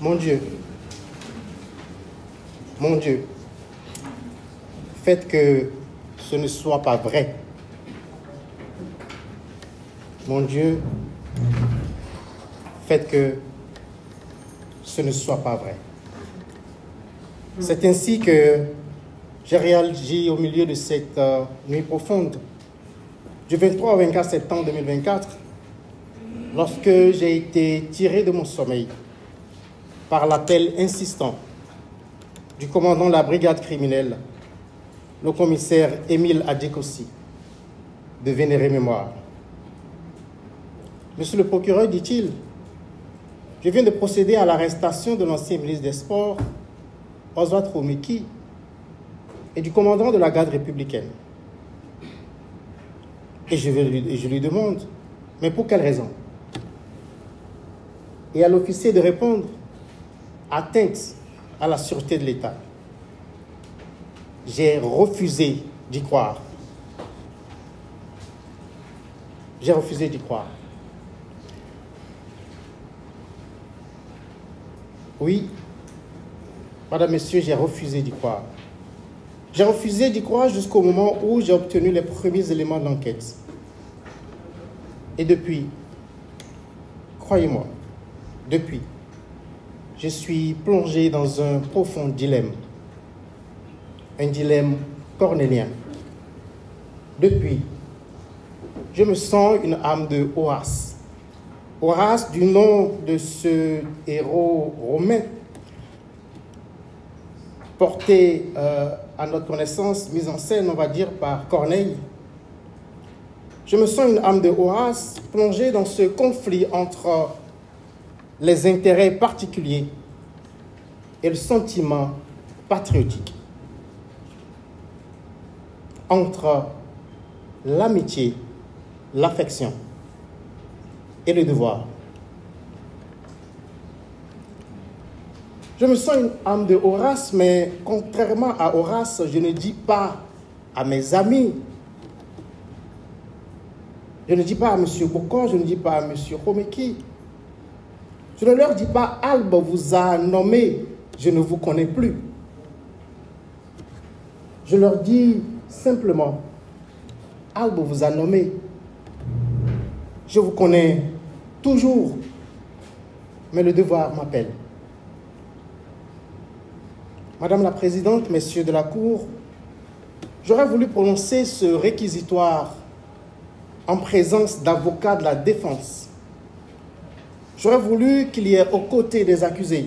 Mon Dieu, faites que ce ne soit pas vrai. Mon Dieu, faites que ce ne soit pas vrai. C'est ainsi que j'ai réagi au milieu de cette nuit profonde, du 23 au 24 septembre 2024, lorsque j'ai été tiré de mon sommeil par l'appel insistant du commandant de la brigade criminelle, le commissaire Émile Adjekossi, de vénérée mémoire. Monsieur le procureur, dit-il, je viens de procéder à l'arrestation de l'ancien ministre des Sports, Oswald Romeki, et du commandant de la garde républicaine. Et je lui demande, mais pour quelle raison? Et à l'officier de répondre, atteinte à la sûreté de l'État. J'ai refusé d'y croire. J'ai refusé d'y croire. Oui, madame, messieurs, j'ai refusé d'y croire. J'ai refusé d'y croire jusqu'au moment où j'ai obtenu les premiers éléments de l'enquête. Et depuis, croyez-moi, depuis, je suis plongé dans un profond dilemme. Un dilemme cornélien. Depuis, je me sens une âme de Horace. Horace, du nom de ce héros romain, porté à notre connaissance, mise en scène, on va dire, par Corneille. Je me sens une âme de Horace plongée dans ce conflit entre les intérêts particuliers et le sentiment patriotique, entre l'amitié, l'affection et le devoir. Je me sens une âme de Horace, mais contrairement à Horace, je ne dis pas à mes amis, je ne dis pas à M. Bokor, je ne dis pas à M. Romeki, je ne leur dis pas, Albe vous a nommé, je ne vous connais plus. Je leur dis simplement, Albe vous a nommé, je vous connais toujours, mais le devoir m'appelle. Madame la Présidente, Messieurs de la Cour, j'aurais voulu prononcer ce réquisitoire en présence d'avocats de la défense. J'aurais voulu qu'il y ait aux côtés des accusés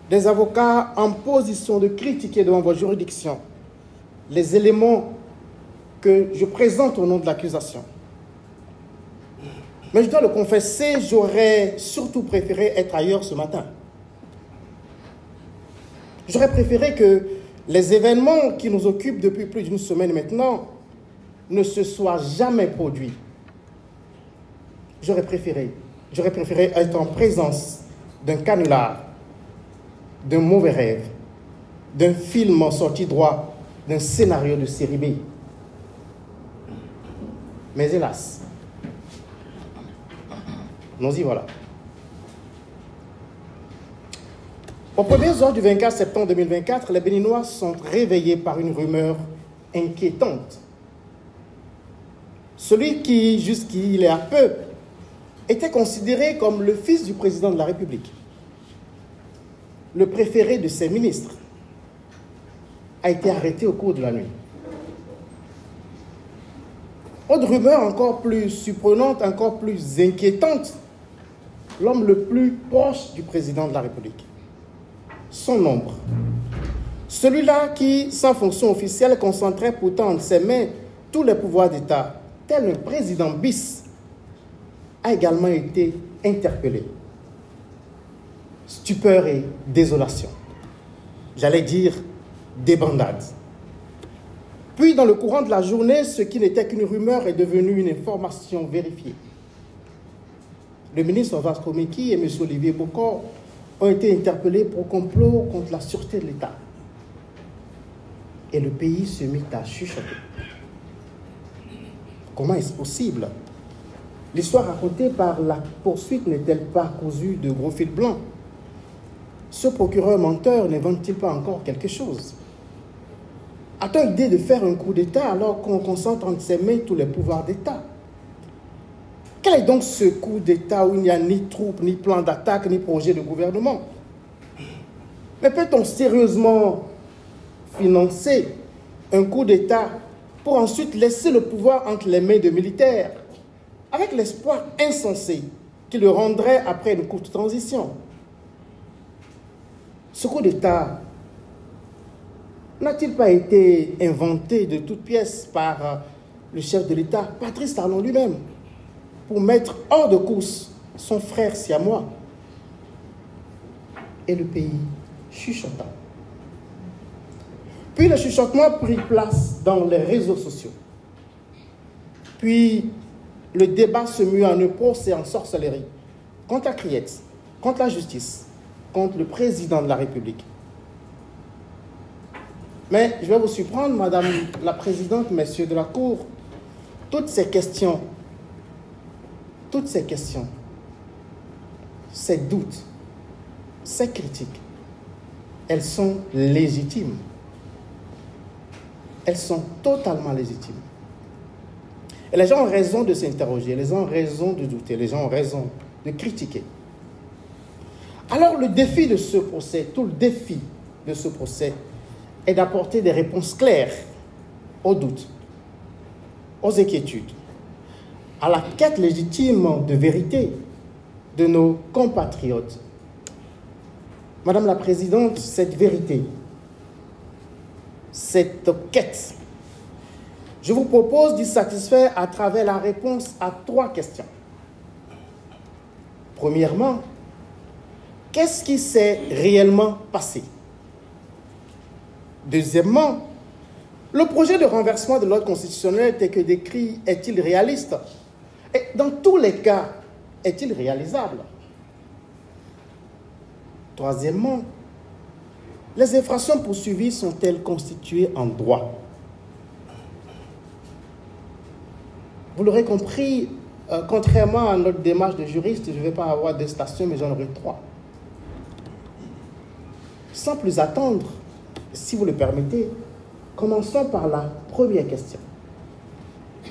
des avocats en position de critiquer devant votre juridiction les éléments que je présente au nom de l'accusation. Mais je dois le confesser, j'aurais surtout préféré être ailleurs ce matin. J'aurais préféré que les événements qui nous occupent depuis plus d'une semaine maintenant ne se soient jamais produits. J'aurais préféré être en présence d'un canular, d'un mauvais rêve, d'un film en sortie droit, d'un scénario de série B. Mais hélas, nous y voilà. Aux premières heures du 24 septembre 2024, les Béninois sont réveillés par une rumeur inquiétante. Celui qui, jusqu'il y a peu, était considéré comme le fils du président de la République, le préféré de ses ministres, a été arrêté au cours de la nuit. Autre rumeur encore plus surprenante, encore plus inquiétante, l'homme le plus proche du président de la République. Son ombre. Celui-là qui, sans fonction officielle, concentrait pourtant entre ses mains tous les pouvoirs d'État, tel un président bis, a également été interpellé. Stupeur et désolation. J'allais dire débandade. Puis, dans le courant de la journée, ce qui n'était qu'une rumeur est devenu une information vérifiée. Le ministre Oswald Romeki et M. Olivier Bokor ont été interpellés pour complot contre la sûreté de l'État. Et le pays se mit à chuchoter. Comment est-ce possible? L'histoire racontée par la poursuite n'est-elle pas cousue de gros fil blanc? ce procureur menteur n'invente-t-il pas encore quelque chose? A-t-on l'idée de faire un coup d'État alors qu'on concentre entre ses mains tous les pouvoirs d'État? Quel est donc ce coup d'État où il n'y a ni troupes, ni plan d'attaque, ni projet de gouvernement? Mais peut-on sérieusement financer un coup d'État pour ensuite laisser le pouvoir entre les mains de militaires, avec l'espoir insensé qui le rendrait après une courte transition? Ce coup d'État n'a-t-il pas été inventé de toutes pièces par le chef de l'État, Patrice Talon lui-même, pour mettre hors de course son frère siamois? Et le pays chuchota. Puis le chuchotement prit place dans les réseaux sociaux. Puis le débat se mue en un procès en sorcellerie contre la criette, contre la justice, contre le président de la République. Mais je vais vous surprendre, Madame la Présidente, Messieurs de la Cour, toutes ces questions, ces doutes, ces critiques, elles sont légitimes. Elles sont totalement légitimes. Et les gens ont raison de s'interroger, les gens ont raison de douter, les gens ont raison de critiquer. Alors le défi de ce procès, tout le défi de ce procès, est d'apporter des réponses claires aux doutes, aux inquiétudes, à la quête légitime de vérité de nos compatriotes. Madame la Présidente, cette vérité, cette quête, je vous propose d'y satisfaire à travers la réponse à 3 questions. Premièrement, qu'est-ce qui s'est réellement passé? Deuxièmement, le projet de renversement de l'ordre constitutionnel tel que décrit est-il réaliste? Et dans tous les cas, est-il réalisable? Troisièmement, les infractions poursuivies sont-elles constituées en droit? Vous l'aurez compris, contrairement à notre démarche de juriste, je ne vais pas avoir 2 stations, mais j'en aurai 3. Sans plus attendre, si vous le permettez, commençons par la première question.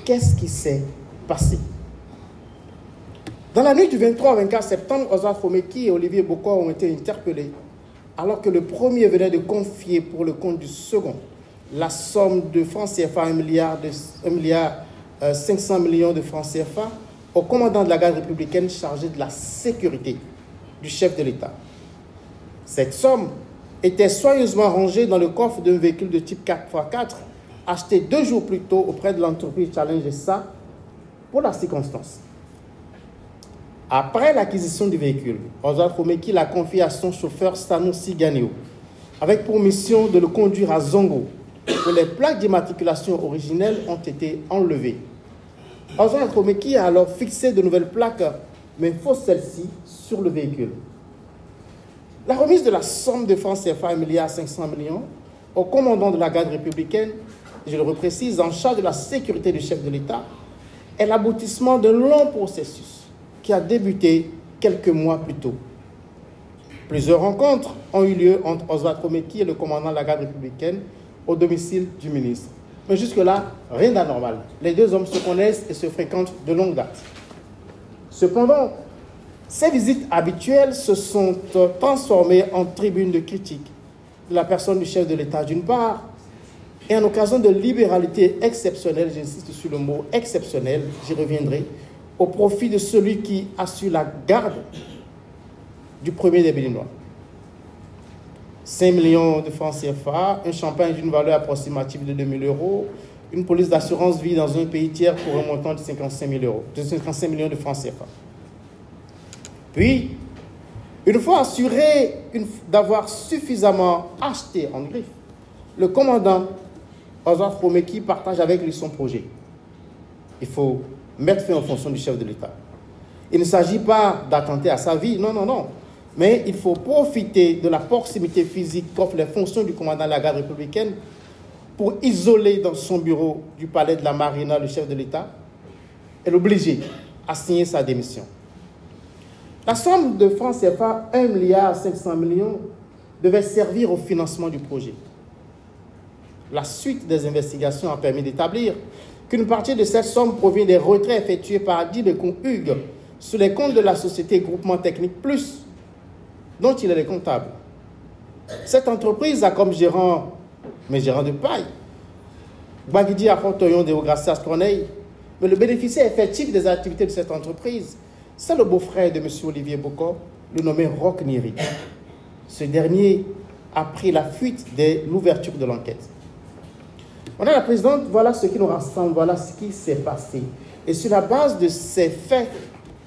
Qu'est-ce qui s'est passé? Dans la nuit du 23 au 24 septembre, Oswald Fomeki et Olivier Bokor ont été interpellés alors que le premier venait de confier pour le compte du second la somme de francs CFA, 1,5 milliard de francs CFA, au commandant de la garde républicaine chargé de la sécurité du chef de l'État. Cette somme était soigneusement rangée dans le coffre d'un véhicule de type 4x4 acheté 2 jours plus tôt auprès de l'entreprise Challenge SA pour la circonstance. Après l'acquisition du véhicule, Oswald Fomeki l'a confié à son chauffeur Sanusi Ganeo, avec pour mission de le conduire à Zongo, où les plaques d'immatriculation originelles ont été enlevées. Oswald Fomeki a alors fixé de nouvelles plaques, mais fausses celles-ci, sur le véhicule. La remise de la somme de francs CFA 1,5 milliard au commandant de la garde républicaine, je le reprécise, en charge de la sécurité du chef de l'État, est l'aboutissement d'un long processus qui a débuté quelques mois plus tôt. Plusieurs rencontres ont eu lieu entre Oswald Fomeki et le commandant de la garde républicaine au domicile du ministre. Mais jusque-là, rien d'anormal. Les 2 hommes se connaissent et se fréquentent de longue date. Cependant, ces visites habituelles se sont transformées en tribunes de critique de la personne du chef de l'État d'une part, et en occasion de libéralité exceptionnelle, j'insiste sur le mot exceptionnel, j'y reviendrai, au profit de celui qui assure la garde du premier des Béninois. 5 millions de francs CFA, un champagne d'une valeur approximative de 2 000 €, une police d'assurance vie dans un pays tiers pour un montant de 55 millions de francs CFA. Puis, une fois assuré d'avoir suffisamment acheté en griffe, le commandant Oswald Fomeki partage avec lui son projet. Il faut mettre fin aux fonctions du chef de l'État. Il ne s'agit pas d'attenter à sa vie, non. Mais il faut profiter de la proximité physique qu'offrent les fonctions du commandant de la garde républicaine pour isoler dans son bureau du palais de la Marina le chef de l'État et l'obliger à signer sa démission. La somme de francs CFA, 1,5 milliard devait servir au financement du projet. La suite des investigations a permis d'établir qu'une partie de cette somme provient des retraits effectués par Adibekun Hugues sur les comptes de la société Groupement Technique Plus, dont il est le comptable. Cette entreprise a comme gérant, mais gérant de paille, Gbagidi Afontoyon de Gracias Corneille, mais le bénéficiaire effectif des activités de cette entreprise, c'est le beau-frère de M. Olivier Bokor, le nommé Roch Niri. Ce dernier a pris la fuite dès l'ouverture de l'enquête. Madame la Présidente, voilà ce qui nous rassemble, voilà ce qui s'est passé. Et sur la base de ces faits,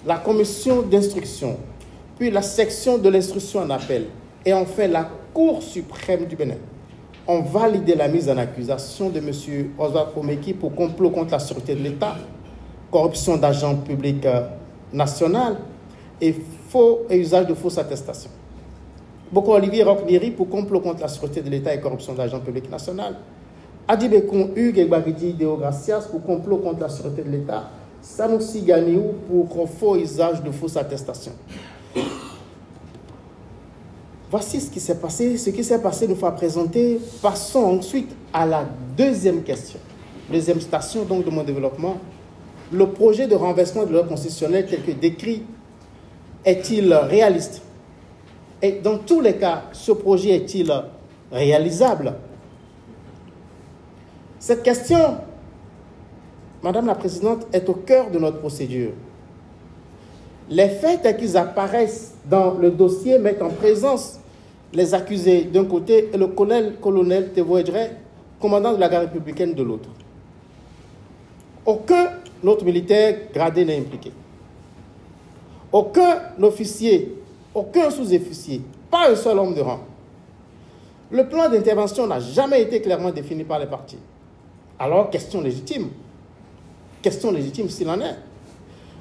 la commission d'instruction, puis la section de l'instruction en appel, et enfin la Cour suprême du Bénin ont validé la mise en accusation de M. Oswald Pomeki pour complot contre la sûreté de l'État, corruption d'agents publics national et usage de fausses attestations. Bokor Olivier Roch Niri pour complot contre la sûreté de l'État et corruption d'agents publics national. Adibekun Hugues et Gbagidi Deogracias pour complot contre la sûreté de l'État. Sanoussi Ganiou pour faux usage de fausses attestations. Voici ce qui s'est passé. Ce qui s'est passé nous faut présenter. Passons ensuite à la deuxième question. Deuxième station donc de mon développement. Le projet de renversement de l'ordre constitutionnel tel que décrit est-il réaliste? Et dans tous les cas, ce projet est-il réalisable? Cette question, Madame la Présidente, est au cœur de notre procédure. Les faits tels qu'ils apparaissent dans le dossier mettent en présence les accusés d'un côté et le colonel Thévo Edré, commandant de la garde républicaine de l'autre. Aucun autre militaire gradé n'est impliqué. Aucun officier, aucun sous-officier, pas un seul homme de rang. Le plan d'intervention n'a jamais été clairement défini par les partis. Alors, question légitime s'il en est.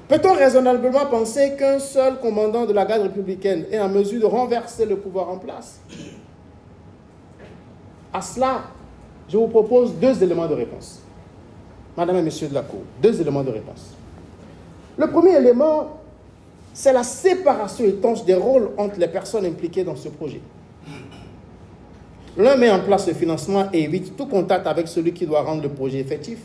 Peut-on raisonnablement penser qu'un seul commandant de la garde républicaine est en mesure de renverser le pouvoir en place? À cela, je vous propose deux éléments de réponse. Madame et Messieurs de la Cour, deux éléments de réponse. Le premier élément, c'est la séparation étanche des rôles entre les personnes impliquées dans ce projet. L'un met en place le financement et évite tout contact avec celui qui doit rendre le projet effectif.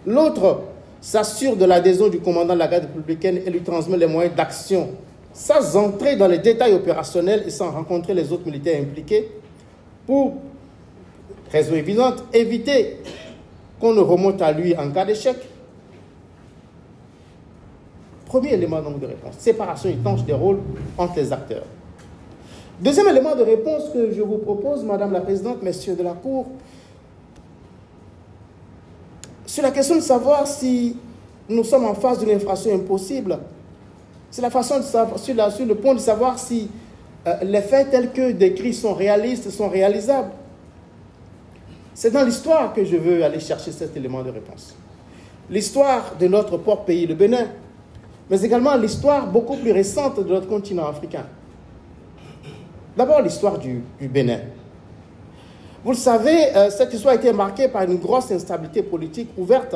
L'autre s'assure de l'adhésion du commandant de la garde républicaine et lui transmet les moyens d'action sans entrer dans les détails opérationnels et sans rencontrer les autres militaires impliqués pour, raison évidente, éviter qu'on ne remonte à lui en cas d'échec. Premier élément donc de réponse, séparation étanche des rôles entre les acteurs. Deuxième élément de réponse que je vous propose, Madame la Présidente, Messieurs de la Cour, sur la question de savoir si nous sommes en face d'une infraction impossible, c'est la façon de savoir, sur le point de savoir si les faits tels que décrits sont réalistes, sont réalisables. C'est dans l'histoire que je veux aller chercher cet élément de réponse. L'histoire de notre propre pays, le Bénin, mais également l'histoire beaucoup plus récente de notre continent africain. D'abord, l'histoire du Bénin. Vous le savez, cette histoire a été marquée par une grosse instabilité politique ouverte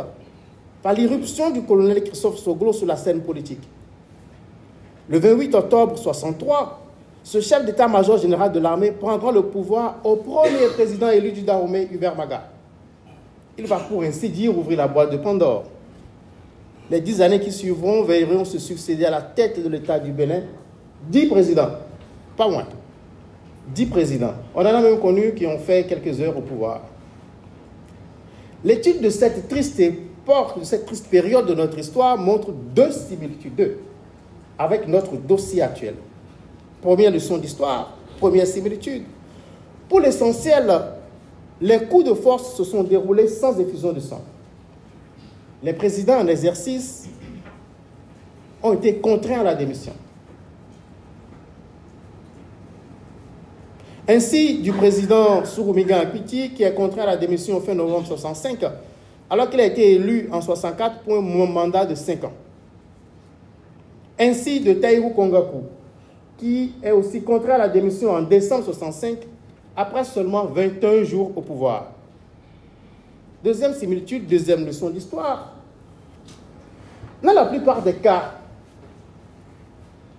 par l'irruption du colonel Christophe Soglo sur la scène politique. Le 28 octobre 1963, ce chef d'état-major général de l'armée prendra le pouvoir au premier président élu du Dahomey, Hubert Maga. Il va pour ainsi dire ouvrir la boîte de Pandore. Les 10 années qui suivront verront se succéder à la tête de l'État du Bénin 10 présidents, pas moins. 10 présidents. On en a même connu qui ont fait quelques heures au pouvoir. L'étude de cette triste époque, de cette triste période de notre histoire montre deux similitudes avec notre dossier actuel. Première leçon d'histoire, première similitude. Pour l'essentiel, les coups de force se sont déroulés sans effusion de sang. Les présidents en exercice ont été contraints à la démission. Ainsi, du président Souroumiga Apiti, qui est contraint à la démission fin novembre 1965, alors qu'il a été élu en 1964 pour un mandat de 5 ans. Ainsi, de Taïrou Kongaku, qui est aussi contraint à la démission en décembre 1965, après seulement 21 jours au pouvoir. Deuxième similitude, deuxième leçon d'histoire. Dans la plupart des cas,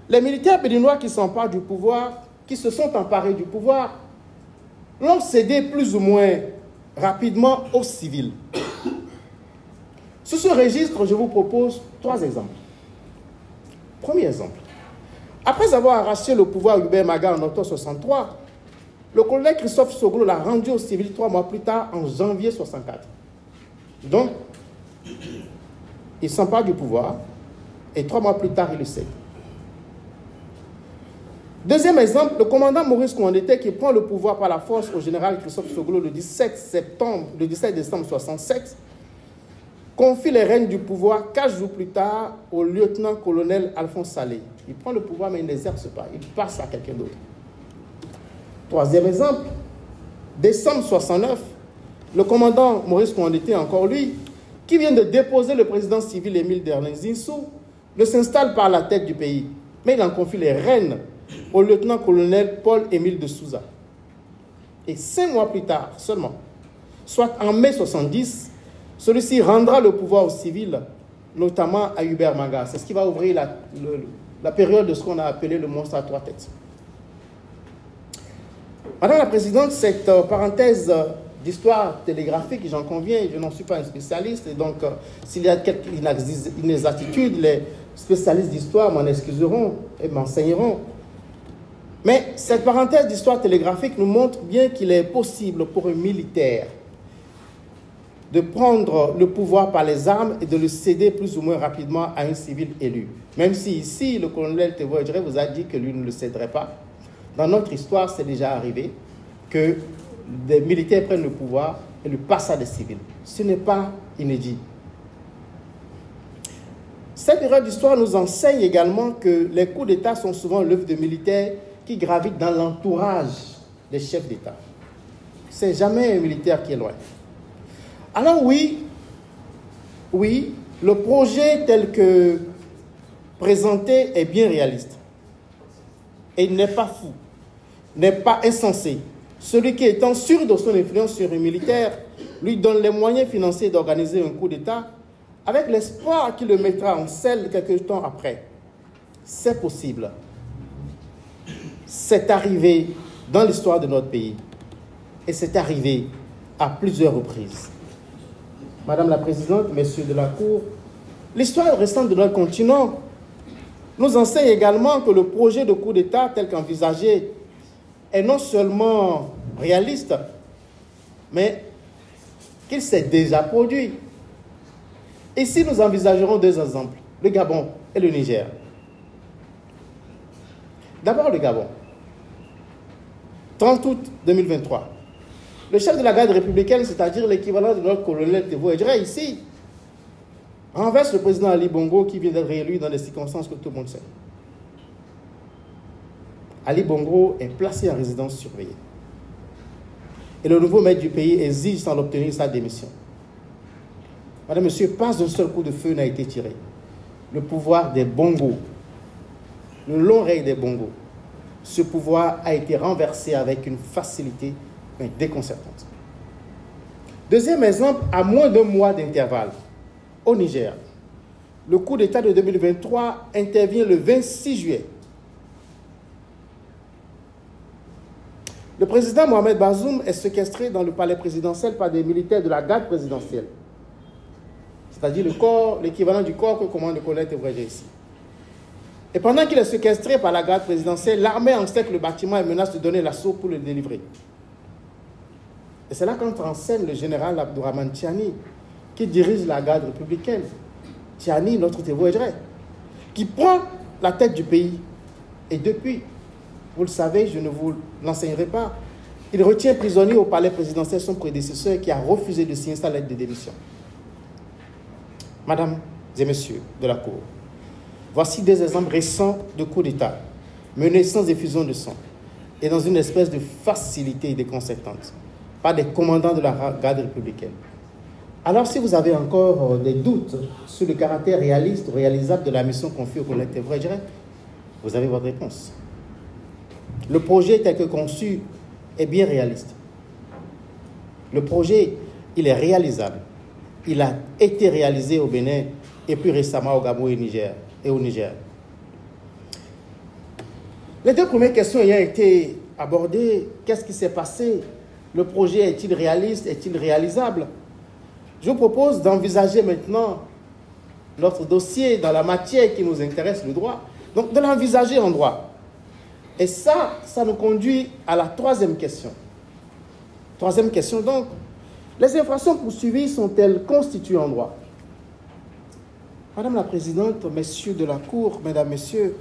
Les militaires béninois qui s'emparent du pouvoir, qui se sont emparés du pouvoir, l'ont cédé plus ou moins rapidement aux civils. Sur ce registre, je vous propose 3 exemples. Premier exemple. Après avoir arraché le pouvoir à Hubert Maga en octobre 1963, le colonel Christophe Soglo l'a rendu aux civils 3 mois plus tard, en janvier 1964. Donc, il s'empare du pouvoir et 3 mois plus tard, il le cède. Deuxième exemple, le commandant Maurice Kouandété, qui prend le pouvoir par la force au général Christophe Soglo le 17 décembre 1967, confie les rênes du pouvoir 4 jours plus tard au lieutenant-colonel Alphonse Salé. Il prend le pouvoir mais il n'exerce pas, il passe à quelqu'un d'autre. Troisième exemple, décembre 1969, le commandant Maurice Kouandété, encore lui, qui vient de déposer le président civil Émile Derlin Zinsou, ne s'installe pas à la tête du pays, mais il en confie les rênes au lieutenant-colonel Paul-Émile de Souza. Et 5 mois plus tard seulement, soit en mai 1970, celui-ci rendra le pouvoir aux civils, notamment à Hubert Maga. C'est ce qui va ouvrir la période de ce qu'on a appelé le monstre à 3 têtes. Madame la Présidente, cette parenthèse d'histoire télégraphique, j'en conviens, je n'en suis pas un spécialiste, et donc s'il y a quelques inexactitudes, les spécialistes d'histoire m'en excuseront et m'enseigneront. Mais cette parenthèse d'histoire télégraphique nous montre bien qu'il est possible pour un militaire de prendre le pouvoir par les armes et de le céder plus ou moins rapidement à un civil élu. Même si ici, le colonel Thévo Edjere vous a dit que lui ne le céderait pas. Dans notre histoire, c'est déjà arrivé que des militaires prennent le pouvoir et le passent à des civils. Ce n'est pas inédit. Cette période d'histoire nous enseigne également que les coups d'État sont souvent l'œuvre de militaires qui gravitent dans l'entourage des chefs d'État. Ce n'est jamais un militaire qui est loin. Alors oui, le projet tel que présenté est bien réaliste. Et il n'est pas fou, n'est pas insensé. Celui qui étant sûr de son influence sur un militaire lui donne les moyens financiers d'organiser un coup d'État avec l'espoir qu'il le mettra en selle quelques temps après. C'est possible. C'est arrivé dans l'histoire de notre pays. Et c'est arrivé à plusieurs reprises. Madame la Présidente, Messieurs de la Cour, l'histoire récente de notre continent nous enseigne également que le projet de coup d'État tel qu'envisagé est non seulement réaliste, mais qu'il s'est déjà produit. Ici, nous envisagerons 2 exemples, le Gabon et le Niger. D'abord, le Gabon. 30 août 2023. Le chef de la garde républicaine, c'est-à-dire l'équivalent de notre colonel Thévo Edjere ici, renverse le président Ali Bongo qui vient d'être réélu dans des circonstances que tout le monde sait. Ali Bongo est placé en résidence surveillée. Et le nouveau maître du pays exige sans l'obtenir sa démission. Madame, Monsieur, pas un seul coup de feu n'a été tiré. Le pouvoir des Bongos, le long règne des Bongos, ce pouvoir a été renversé avec une facilité mais déconcertante. Deuxième exemple, à moins d'1 mois d'intervalle, au Niger, le coup d'État de 2023 intervient le 26 juillet. Le président Mohamed Bazoum est séquestré dans le palais présidentiel par des militaires de la garde présidentielle, c'est-à-dire l'équivalent du corps que commande le colonel Thévo Edjere ici. Et pendant qu'il est séquestré par la garde présidentielle, l'armée encercle le bâtiment et menace de donner l'assaut pour le délivrer. Et c'est là qu'entre en scène le général Abdourahmane Tiani, qui dirige la garde républicaine. Tiani, notre Thévo Edjere, qui prend la tête du pays. Et depuis, vous le savez, je ne vous l'enseignerai pas, il retient prisonnier au palais présidentiel son prédécesseur qui a refusé de signer sa lettre de démission. Mesdames et messieurs de la Cour, voici des exemples récents de coups d'État menés sans effusion de sang et dans une espèce de facilité déconcertante par des commandants de la garde républicaine. Alors, si vous avez encore des doutes sur le caractère réaliste ou réalisable de la mission confiée au colonel Thévo Edjere, vous avez votre réponse. Le projet tel que conçu est bien réaliste. Le projet, il est réalisable. Il a été réalisé au Bénin et plus récemment au Gabon et au Niger. Les deux premières questions ayant été abordées, qu'est-ce qui s'est passé? Le projet est-il réaliste? Est-il réalisable? Je vous propose d'envisager maintenant notre dossier dans la matière qui nous intéresse, le droit. Donc, de l'envisager en droit. Et ça nous conduit à la troisième question. Troisième question, donc, les infractions poursuivies sont-elles constituées en droit? Madame la Présidente, Messieurs de la Cour, Mesdames, Messieurs,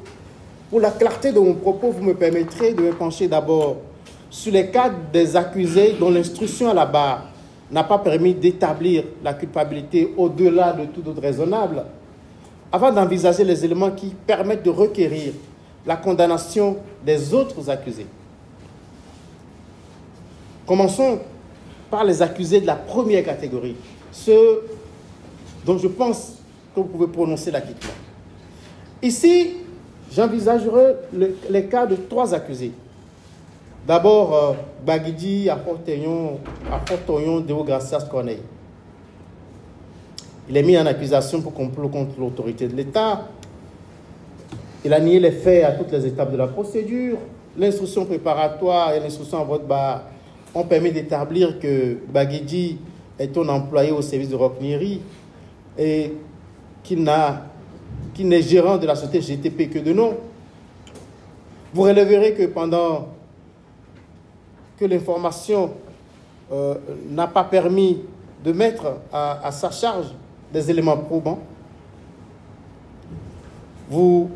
pour la clarté de mon propos, vous me permettrez de me pencher d'abord sur les cas des accusés dont l'instruction à la barre n'a pas permis d'établir la culpabilité au-delà de tout doute raisonnable, avant d'envisager les éléments qui permettent de requérir la condamnation des autres accusés. Commençons par les accusés de la première catégorie, ceux dont je pense que vous pouvez prononcer l'acquittement. Ici, j'envisagerai les cas de trois accusés. D'abord, Baguidi, Aportoyon, Deogracias Corneille. Il est mis en accusation pour complot contre l'autorité de l'État. Il a nié les faits à toutes les étapes de la procédure. L'instruction préparatoire et l'instruction en vote barre ont permis d'établir que Baguidi est un employé au service de Roquenierie et qu'il n'est gérant de la société GTP que de nom. Vous relèverez que pendant que l'information n'a pas permis de mettre à sa charge des éléments probants, vous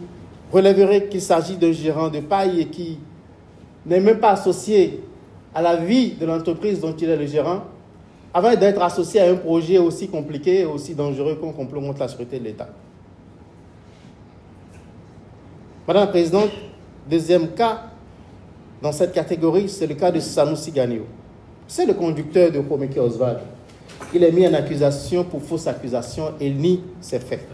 relèverez qu'il s'agit d'un gérant de paille et qui n'est même pas associé à la vie de l'entreprise dont il est le gérant, avant d'être associé à un projet aussi compliqué et aussi dangereux qu'un complot contre la sûreté de l'État. Madame la Présidente, deuxième cas dans cette catégorie, c'est le cas de Sanoussi Ganio. C'est le conducteur de Komeki Oswald. Il est mis en accusation pour fausse accusation et nie ses faits.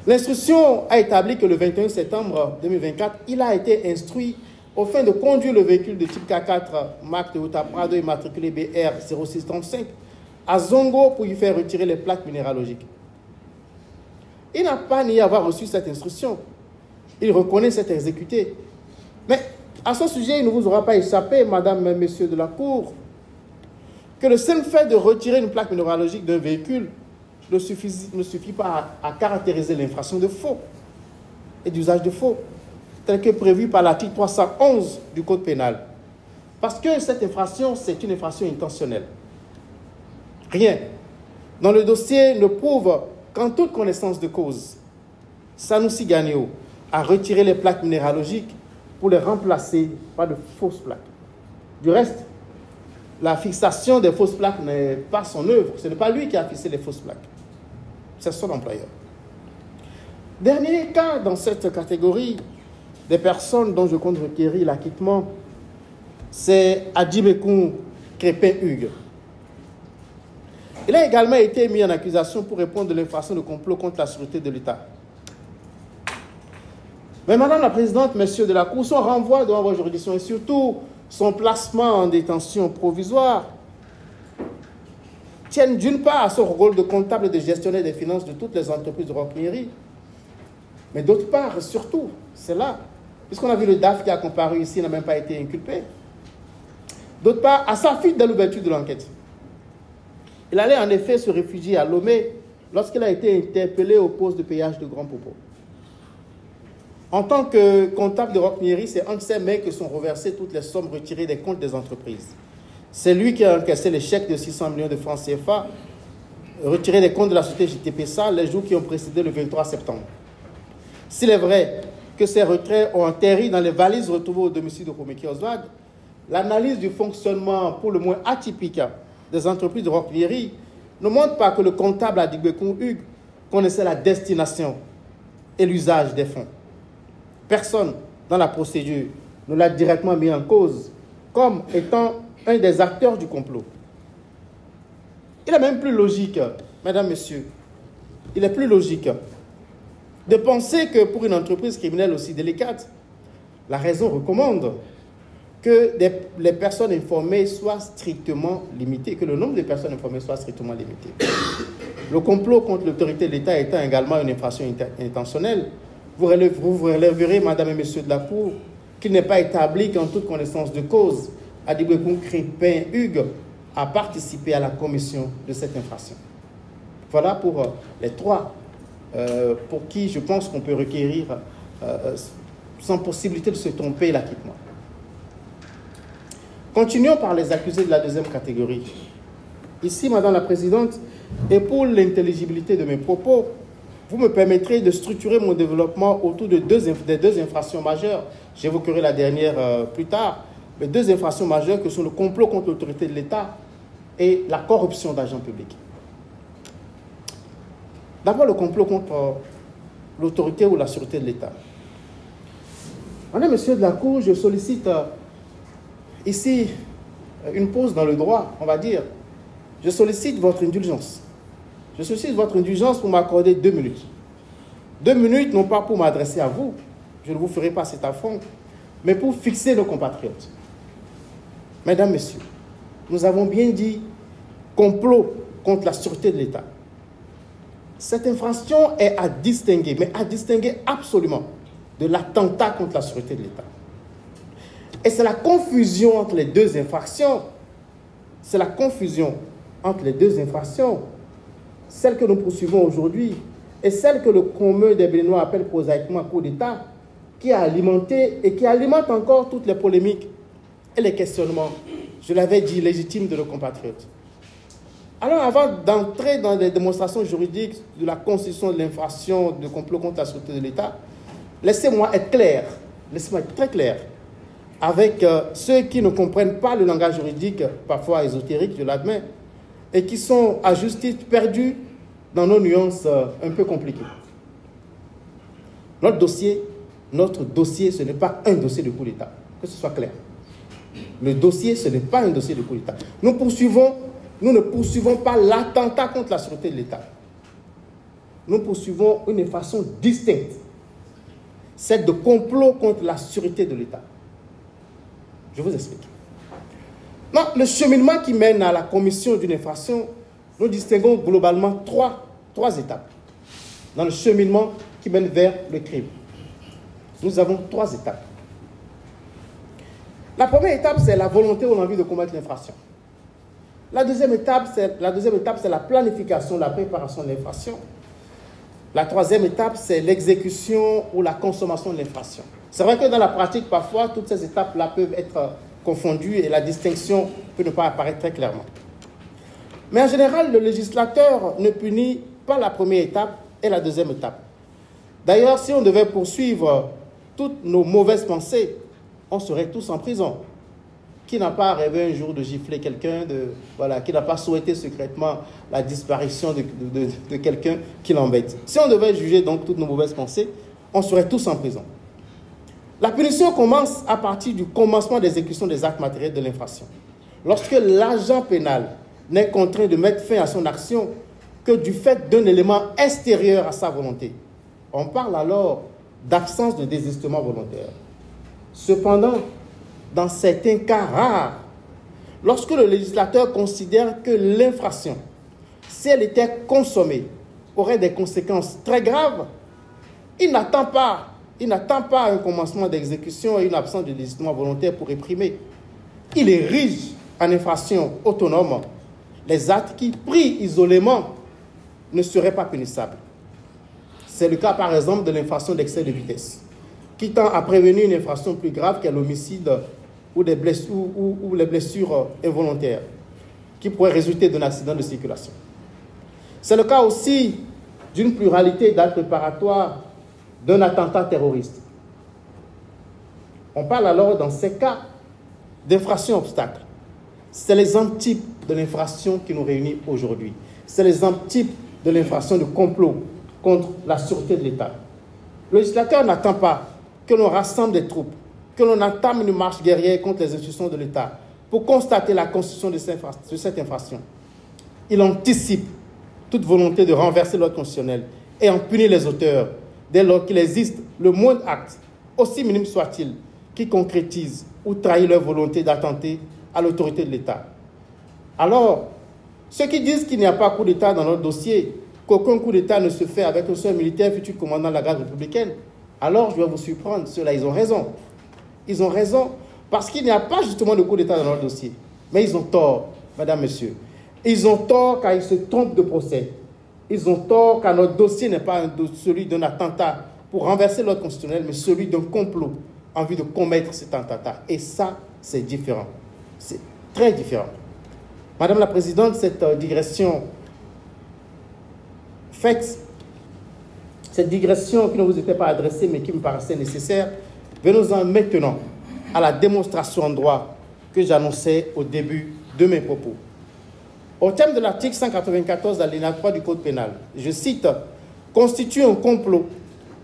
L'instruction a établi que le 21 septembre 2024, il a été instruit au fin de conduire le véhicule de type K4 marque Toyota Prado immatriculé BR 0635 à Zongo pour y faire retirer les plaques minéralogiques. Il n'a pas nié avoir reçu cette instruction. Il reconnaît s'être exécuté. Mais à ce sujet, il ne vous aura pas échappé, Madame et Messieurs de la Cour, que le seul fait de retirer une plaque minéralogique d'un véhicule ne suffit pas à caractériser l'infraction de faux et d'usage de faux, tel que prévu par l'article 311 du Code pénal. Parce que cette infraction, c'est une infraction intentionnelle. Rien dans le dossier ne prouve qu'en toute connaissance de cause, Sanoussi Ganio a retiré les plaques minéralogiques pour les remplacer par de fausses plaques. Du reste, la fixation des fausses plaques n'est pas son œuvre. Ce n'est pas lui qui a fixé les fausses plaques. C'est son employeur. Dernier cas dans cette catégorie des personnes dont je compte requérir l'acquittement, c'est Adjibekoun Crépin Hugues. Il a également été mis en accusation pour répondre de l'infraction de complot contre la sûreté de l'État. Mais Madame la Présidente, Messieurs de la Cour, son renvoi devant vos juridictions et surtout son placement en détention provisoire tiennent d'une part à son rôle de comptable et de gestionnaire des finances de toutes les entreprises de Roquenierie, mais d'autre part, et surtout, c'est là, puisqu'on a vu le DAF qui a comparu ici, n'a même pas été inculpé, d'autre part, à sa fuite de l'ouverture de l'enquête. Il allait en effet se réfugier à Lomé lorsqu'il a été interpellé au poste de péage de Grand Popo. En tant que comptable de Roquenierie, c'est entre ses mains que sont reversées toutes les sommes retirées des comptes des entreprises. C'est lui qui a encaissé les chèques de 600 millions de francs CFA retirés des comptes de la société JTPSA les jours qui ont précédé le 23 septembre. S'il est vrai que ces retraits ont atterri dans les valises retrouvées au domicile de Komeki Oswald, l'analyse du fonctionnement pour le moins atypique des entreprises de Roquenierie ne montre pas que le comptable Adjibekoun Hugues connaissait la destination et l'usage des fonds. Personne dans la procédure ne l'a directement mis en cause comme étant un des acteurs du complot. Il est même plus logique, mesdames, messieurs, il est plus logique de penser que pour une entreprise criminelle aussi délicate, la raison recommande que les personnes informées soient strictement limitées, que le nombre de personnes informées soit strictement limité. Le complot contre l'autorité de l'État étant également une infraction intentionnelle, vous relèverez, Madame et Messieurs de la Cour, qu'il n'est pas établi qu'en toute connaissance de cause, Adiboukoum Crépin Hugues a participé à la commission de cette infraction. Voilà pour les trois pour qui je pense qu'on peut requérir sans possibilité de se tromper l'acquittement. Continuons par les accusés de la deuxième catégorie. Ici, Madame la Présidente, et pour l'intelligibilité de mes propos, vous me permettrez de structurer mon développement autour des deux infractions majeures. J'évoquerai la dernière plus tard. Les deux infractions majeures que sont le complot contre l'autorité de l'État et la corruption d'agents publics. D'abord, le complot contre l'autorité ou la sûreté de l'État. Madame, Monsieur de la Cour, je sollicite ici une pause dans le droit, on va dire. Je sollicite votre indulgence. Je sollicite votre indulgence pour m'accorder 2 minutes. 2 minutes, non pas pour m'adresser à vous, je ne vous ferai pas cet affront, mais pour fixer nos compatriotes. Mesdames, Messieurs, nous avons bien dit complot contre la sûreté de l'État. Cette infraction est à distinguer, mais à distinguer absolument de l'attentat contre la sûreté de l'État. Et c'est la confusion entre les deux infractions, celle que nous poursuivons aujourd'hui, et celle que le commun des Béninois appelle prosaïquement coup d'État, qui a alimenté et qui alimente encore toutes les polémiques et les questionnements, je l'avais dit, légitimes de nos compatriotes. Alors, avant d'entrer dans les démonstrations juridiques de la constitution de l'infraction de complot contre la sûreté de l'État, laissez-moi être clair, laissez-moi être très clair avec ceux qui ne comprennent pas le langage juridique, parfois ésotérique, je l'admets, et qui sont à juste titre perdus dans nos nuances un peu compliquées. Notre dossier, ce n'est pas un dossier de coup d'État, que ce soit clair. Le dossier, ce n'est pas un dossier de coup d'État. Nous ne poursuivons pas l'attentat contre la sûreté de l'État. Nous poursuivons une façon distincte, celle de complot contre la sûreté de l'État. Je vous explique. Non, le cheminement qui mène à la commission d'une infraction, nous distinguons globalement trois étapes. Dans le cheminement qui mène vers le crime, nous avons 3 étapes. La première étape, c'est la volonté ou l'envie de commettre l'infraction. La deuxième étape, c'est la planification, la préparation de l'infraction. La troisième étape, c'est l'exécution ou la consommation de l'infraction. C'est vrai que dans la pratique, parfois, toutes ces étapes-là peuvent être confondues et la distinction peut ne pas apparaître très clairement. Mais en général, le législateur ne punit pas la première étape et la deuxième étape. D'ailleurs, si on devait poursuivre toutes nos mauvaises pensées, on serait tous en prison. Qui n'a pas rêvé un jour de gifler quelqu'un, qui n'a pas souhaité secrètement la disparition de quelqu'un qui l'embête. Si on devait juger donc toutes nos mauvaises pensées, on serait tous en prison. La punition commence à partir du commencement d'exécution des actes matériels de l'infraction. Lorsque l'agent pénal n'est contraint de mettre fin à son action que du fait d'un élément extérieur à sa volonté, on parle alors d'absence de désistement volontaire. Cependant, dans certains cas rares, lorsque le législateur considère que l'infraction, si elle était consommée, aurait des conséquences très graves, il n'attend pas un commencement d'exécution et une absence de désistement volontaire pour réprimer. Il érige en infraction autonome les actes qui, pris isolément, ne seraient pas punissables. C'est le cas, par exemple, de l'infraction d'excès de vitesse, qui tend à prévenir une infraction plus grave qu'est l'homicide ou les blessures involontaires, qui pourraient résulter d'un accident de circulation. C'est le cas aussi d'une pluralité d'actes préparatoires d'un attentat terroriste. On parle alors, dans ces cas, d'infraction obstacle. C'est l'exemple type de l'infraction qui nous réunit aujourd'hui. C'est l'exemple type de l'infraction de complot contre la sûreté de l'État. Le législateur n'attend pas que l'on rassemble des troupes, que l'on entame une marche guerrière contre les institutions de l'État pour constater la constitution de cette infraction. Il anticipe toute volonté de renverser l'ordre constitutionnel et en punit les auteurs dès lors qu'il existe le moindre acte, aussi minime soit-il, qui concrétise ou trahit leur volonté d'attenter à l'autorité de l'État. Alors, ceux qui disent qu'il n'y a pas coup d'État dans notre dossier, qu'aucun coup d'État ne se fait avec un seul militaire futur commandant de la garde républicaine, Alors, je vais vous surprendre, ceux-là, ils ont raison. Ils ont raison parce qu'il n'y a pas justement de coup d'État dans leur dossier. Mais ils ont tort, madame, monsieur. Ils ont tort car ils se trompent de procès. Ils ont tort car notre dossier n'est pas celui d'un attentat pour renverser l'ordre constitutionnel, mais celui d'un complot en vue de commettre cet attentat. Et ça, c'est différent. C'est très différent. Madame la Présidente, cette digression faite, cette digression qui ne vous était pas adressée, mais qui me paraissait nécessaire, venons-en maintenant à la démonstration en droit que j'annonçais au début de mes propos. Au terme de l'article 194 alinéa 3 du Code pénal, je cite, « constitue un complot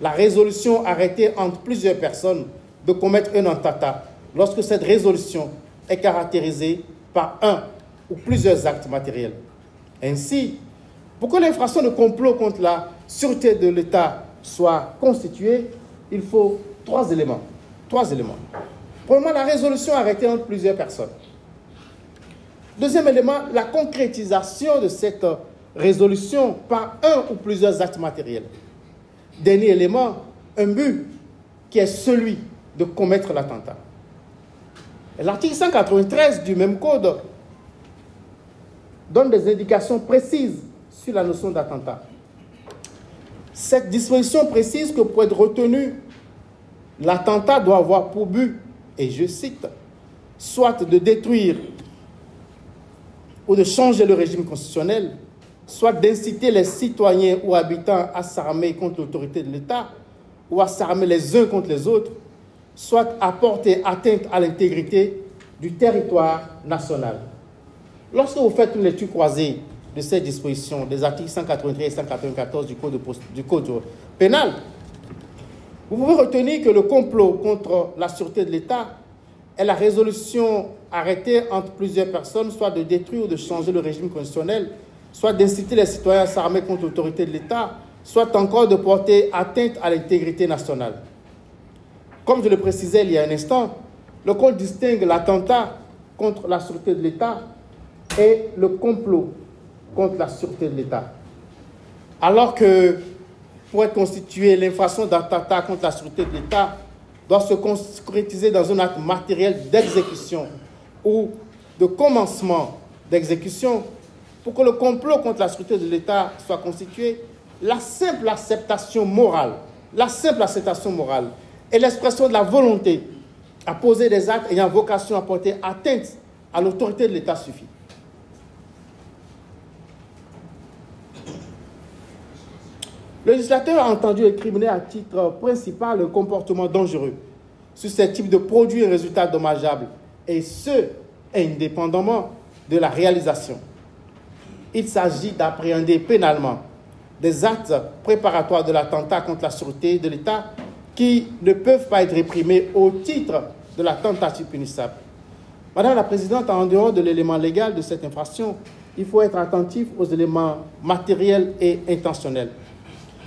la résolution arrêtée entre plusieurs personnes de commettre un attentat lorsque cette résolution est caractérisée par un ou plusieurs actes matériels. » Ainsi, pour que l'infraction de complot contre la sûreté de l'État soit constituée, il faut trois éléments. Premièrement, la résolution arrêtée entre plusieurs personnes. Deuxième élément, la concrétisation de cette résolution par un ou plusieurs actes matériels. Dernier élément, un but qui est celui de commettre l'attentat. L'article 193 du même code donne des indications précises sur la notion d'attentat. Cette disposition précise que pour être retenu, l'attentat doit avoir pour but, et je cite, soit de détruire ou de changer le régime constitutionnel, soit d'inciter les citoyens ou habitants à s'armer contre l'autorité de l'État ou à s'armer les uns contre les autres, soit à porter atteinte à l'intégrité du territoire national. Lorsque vous faites une lecture croisée de ces dispositions des articles 193 et 194 du Code pénal, vous pouvez retenir que le complot contre la sûreté de l'État est la résolution arrêtée entre plusieurs personnes, soit de détruire ou de changer le régime constitutionnel, soit d'inciter les citoyens à s'armer contre l'autorité de l'État, soit encore de porter atteinte à l'intégrité nationale. Comme je le précisais il y a un instant, le Code distingue l'attentat contre la sûreté de l'État et le complot contre la sûreté de l'État. Alors que, pour être constituée, l'infraction d'attentat contre la sûreté de l'État doit se concrétiser dans un acte matériel d'exécution ou de commencement d'exécution. Pour que le complot contre la sûreté de l'État soit constitué, la simple acceptation morale et l'expression de la volonté à poser des actes ayant vocation à porter atteinte à l'autorité de l'État suffit. Le législateur a entendu incriminer à titre principal le comportement dangereux, susceptible de produire un résultat dommageable, et ce, indépendamment de la réalisation. Il s'agit d'appréhender pénalement des actes préparatoires de l'attentat contre la sûreté de l'État qui ne peuvent pas être réprimés au titre de la tentative punissable. Madame la Présidente, en dehors de l'élément légal de cette infraction, il faut être attentif aux éléments matériels et intentionnels.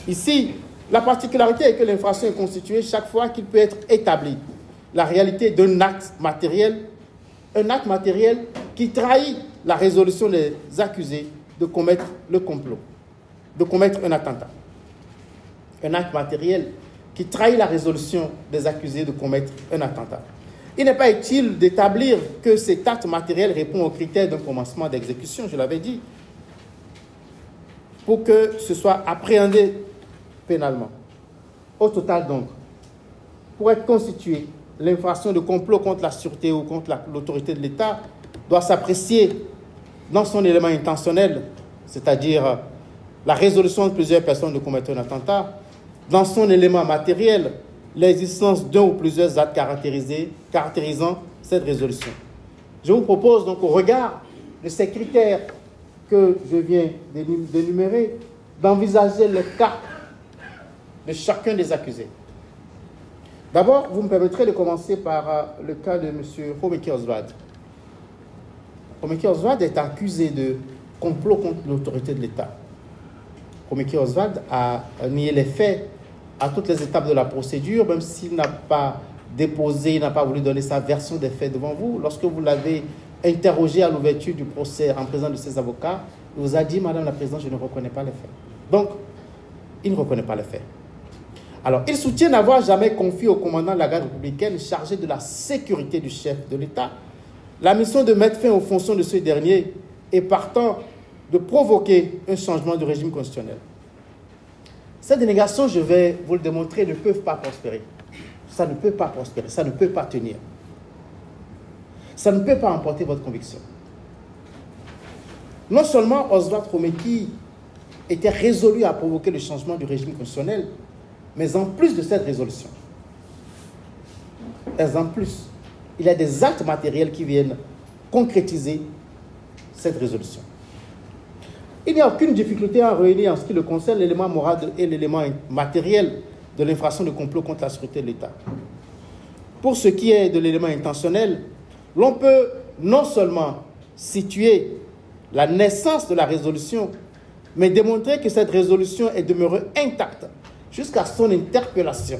Ici, la particularité est que l'infraction est constituée chaque fois qu'il peut être établi la réalité d'un acte matériel qui trahit la résolution des accusés de commettre le complot, de commettre un attentat. Un acte matériel qui trahit la résolution des accusés de commettre un attentat. Il n'est pas utile d'établir que cet acte matériel répond aux critères d'un commencement d'exécution, je l'avais dit, pour que ce soit appréhendé pénalement. Au total donc, pour être constituée, l'infraction de complot contre la sûreté ou contre l'autorité de l'État doit s'apprécier dans son élément intentionnel, c'est-à-dire la résolution de plusieurs personnes de commettre un attentat, dans son élément matériel, l'existence d'un ou plusieurs actes caractérisant cette résolution. Je vous propose donc, au regard de ces critères que je viens d'énumérer, d'envisager le cas de chacun des accusés. D'abord, vous me permettrez de commencer par le cas de M. Homeke Oswald. Homeke Oswald est accusé de complot contre l'autorité de l'État. Homeke Oswald a nié les faits à toutes les étapes de la procédure, même s'il n'a pas déposé, il n'a pas voulu donner sa version des faits devant vous. Lorsque vous l'avez interrogé à l'ouverture du procès en présence de ses avocats, il vous a dit, Madame la Présidente, je ne reconnais pas les faits. Donc, il ne reconnaît pas les faits. Alors, il soutient n'avoir jamais confié au commandant de la garde républicaine chargé de la sécurité du chef de l'État la mission de mettre fin aux fonctions de ce dernier et partant de provoquer un changement de régime constitutionnel. Ces dénégations, je vais vous le démontrer, ne peuvent pas prospérer. Ça ne peut pas prospérer, ça ne peut pas tenir. Ça ne peut pas emporter votre conviction. Non seulement Oswald Romeki était résolu à provoquer le changement du régime constitutionnel, mais en plus de cette résolution, il y a des actes matériels qui viennent concrétiser cette résolution. Il n'y a aucune difficulté à réunir en ce qui le concerne l'élément moral et l'élément matériel de l'infraction de complot contre la sécurité de l'État. Pour ce qui est de l'élément intentionnel, l'on peut non seulement situer la naissance de la résolution, mais démontrer que cette résolution est demeurée intacte jusqu'à son interpellation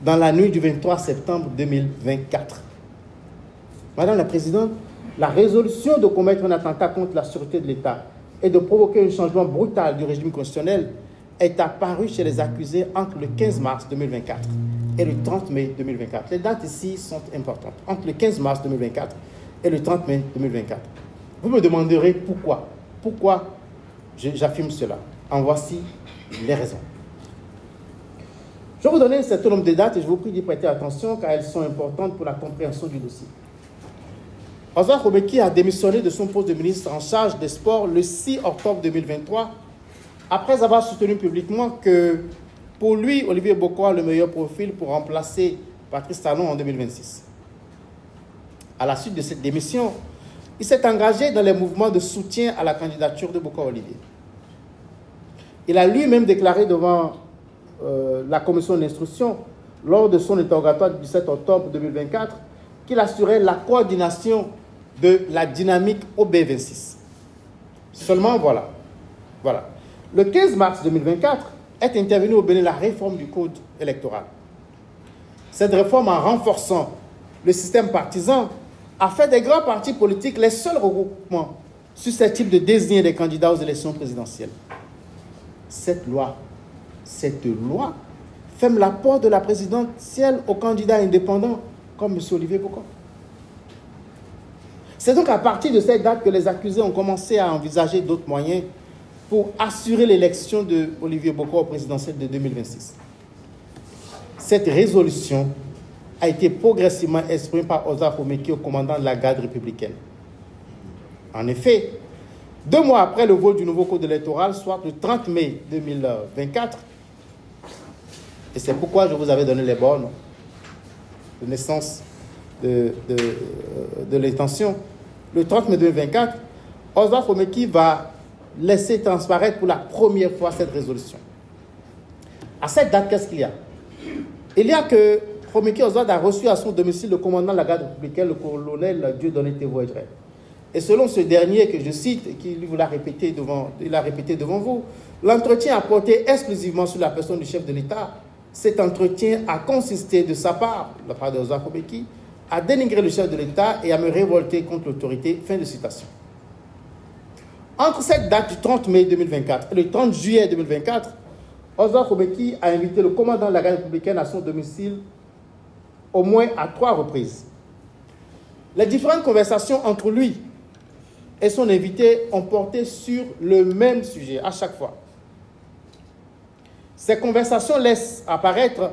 dans la nuit du 23 septembre 2024. Madame la Présidente, la résolution de commettre un attentat contre la sûreté de l'État et de provoquer un changement brutal du régime constitutionnel est apparue chez les accusés entre le 15 mars 2024 et le 30 mai 2024. Les dates ici sont importantes. Entre le 15 mars 2024 et le 30 mai 2024. Vous me demanderez pourquoi. Pourquoi j'affirme cela? En voici les raisons. Je vais vous donner un certain nombre de dates et je vous prie d'y prêter attention car elles sont importantes pour la compréhension du dossier. Oswald Romeki a démissionné de son poste de ministre en charge des sports le 6 octobre 2023 après avoir soutenu publiquement que pour lui, Olivier Boko a le meilleur profil pour remplacer Patrice Talon en 2026. À la suite de cette démission, il s'est engagé dans les mouvements de soutien à la candidature de Boko Olivier. Il a lui-même déclaré devant la commission d'instruction, lors de son interrogatoire du 17 octobre 2024, qu'il assurait la coordination de la dynamique au B26. Seulement, voilà. Le 15 mars 2024 est intervenue au Bénin la réforme du code électoral. Cette réforme, en renforçant le système partisan, a fait des grands partis politiques les seuls regroupements susceptibles de désigner des candidats aux élections présidentielles. Cette loi ferme la porte de la présidentielle aux candidats indépendants comme M. Olivier Boko. C'est donc à partir de cette date que les accusés ont commencé à envisager d'autres moyens pour assurer l'élection de Olivier Boko au présidentiel de 2026. Cette résolution a été progressivement exprimée par Oswald Romeki au commandant de la garde républicaine. En effet, 2 mois après le vote du nouveau code électoral, soit le 30 mai 2024, et c'est pourquoi je vous avais donné les bornes de naissance de l'intention, le 30 mai 2024, Oswald Romeki va laisser transparaître pour la première fois cette résolution. À cette date, qu'est-ce qu'il y a? Il y a que Romeki Oswald a reçu à son domicile le commandant de la garde républicaine, le colonel Dieudonné Thévoëdré. Et selon ce dernier que je cite, et qui vous l'a répété devant vous, l'entretien a porté exclusivement sur la personne du chef de l'État. Cet entretien a consisté de sa part, de la part de Oswald Romeki, à dénigrer le chef de l'État et à me révolter contre l'autorité. Fin de citation. Entre cette date du 30 mai 2024 et le 30 juillet 2024, Oswald Romeki a invité le commandant de la garde républicaine à son domicile au moins à 3 reprises. Les différentes conversations entre lui et son invité ont porté sur le même sujet à chaque fois. Ces conversations laissent apparaître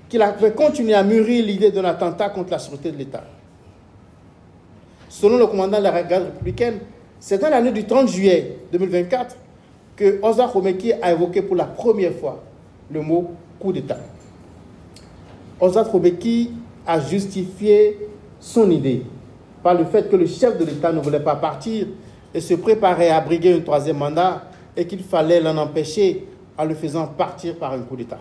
qu'il avait continué à mûrir l'idée d'un attentat contre la sûreté de l'État. Selon le commandant de la garde républicaine, c'est dans l'année du 30 juillet 2024 que Oswald Romeki a évoqué pour la première fois le mot coup d'État. Oswald Romeki a justifié son idée par le fait que le chef de l'État ne voulait pas partir et se préparait à briguer un 3e mandat et qu'il fallait l'en empêcher en le faisant partir par un coup d'État.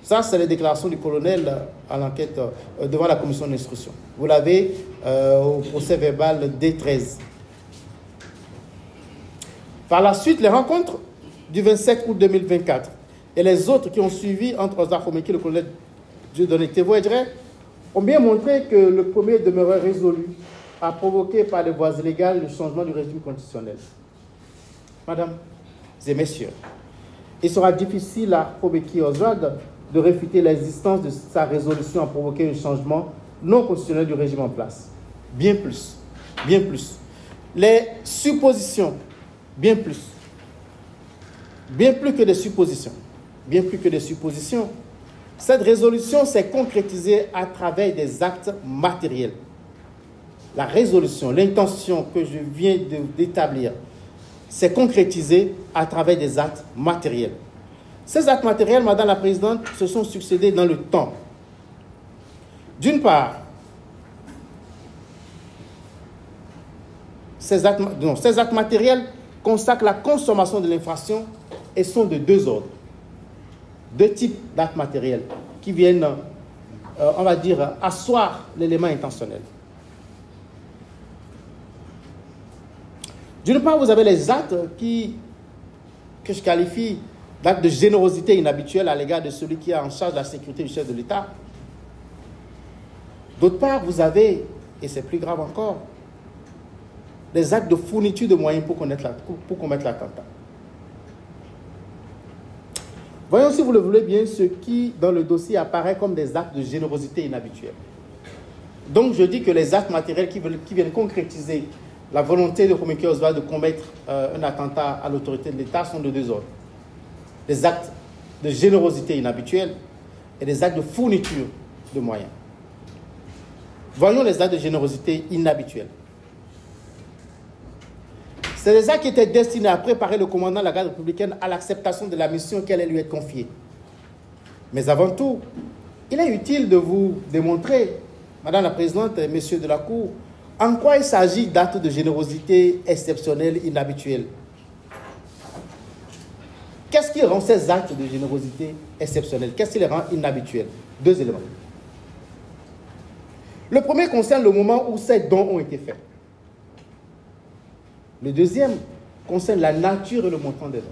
Ça, c'est les déclarations du colonel à l'enquête devant la commission d'instruction. Vous l'avez au procès verbal D13. Par la suite, les rencontres du 27 août 2024 et les autres qui ont suivi entre Oswald Romeki et le colonel Dieudonné Thévoëdré ont bien montré que le premier demeurait résolu à provoquer par les voies illégales le changement du régime constitutionnel. Mesdames et messieurs, il sera difficile à Romeki Oswald de réfuter l'existence de sa résolution à provoquer un changement non constitutionnel du régime en place. Bien plus. Bien plus. Les suppositions, bien plus. Bien plus que des suppositions. Bien plus que des suppositions. Cette résolution s'est concrétisée à travers des actes matériels. La résolution, l'intention que je viens d'établir, s'est concrétisée à travers des actes matériels. Ces actes matériels, Madame la Présidente, se sont succédés dans le temps. D'une part, ces actes matériels consacrent la consommation de l'infraction et sont de deux ordres. Deux types d'actes matériels qui viennent, on va dire, asseoir l'élément intentionnel. D'une part, vous avez les actes que je qualifie d'actes de générosité inhabituelle à l'égard de celui qui est en charge de la sécurité du chef de l'État. D'autre part, vous avez, et c'est plus grave encore, les actes de fourniture de moyens pour commettre l'attentat. Voyons, si vous le voulez bien, ce qui, dans le dossier, apparaît comme des actes de générosité inhabituelle. Donc, je dis que les actes matériels qui viennent concrétiser la volonté de Romeki Oswald de commettre un attentat à l'autorité de l'État sont de deux ordres. Des actes de générosité inhabituelle et des actes de fourniture de moyens. Voyons les actes de générosité inhabituelle. C'est des actes qui étaient destinés à préparer le commandant de la garde républicaine à l'acceptation de la mission qui allait lui être confiée. Mais avant tout, il est utile de vous démontrer, Madame la Présidente et Messieurs de la Cour, en quoi il s'agit d'actes de générosité exceptionnels, inhabituels. Qu'est-ce qui rend ces actes de générosité exceptionnels? Qu'est-ce qui les rend inhabituels? Deux éléments. Le premier concerne le moment où ces dons ont été faits. Le deuxième concerne la nature et le montant des dons.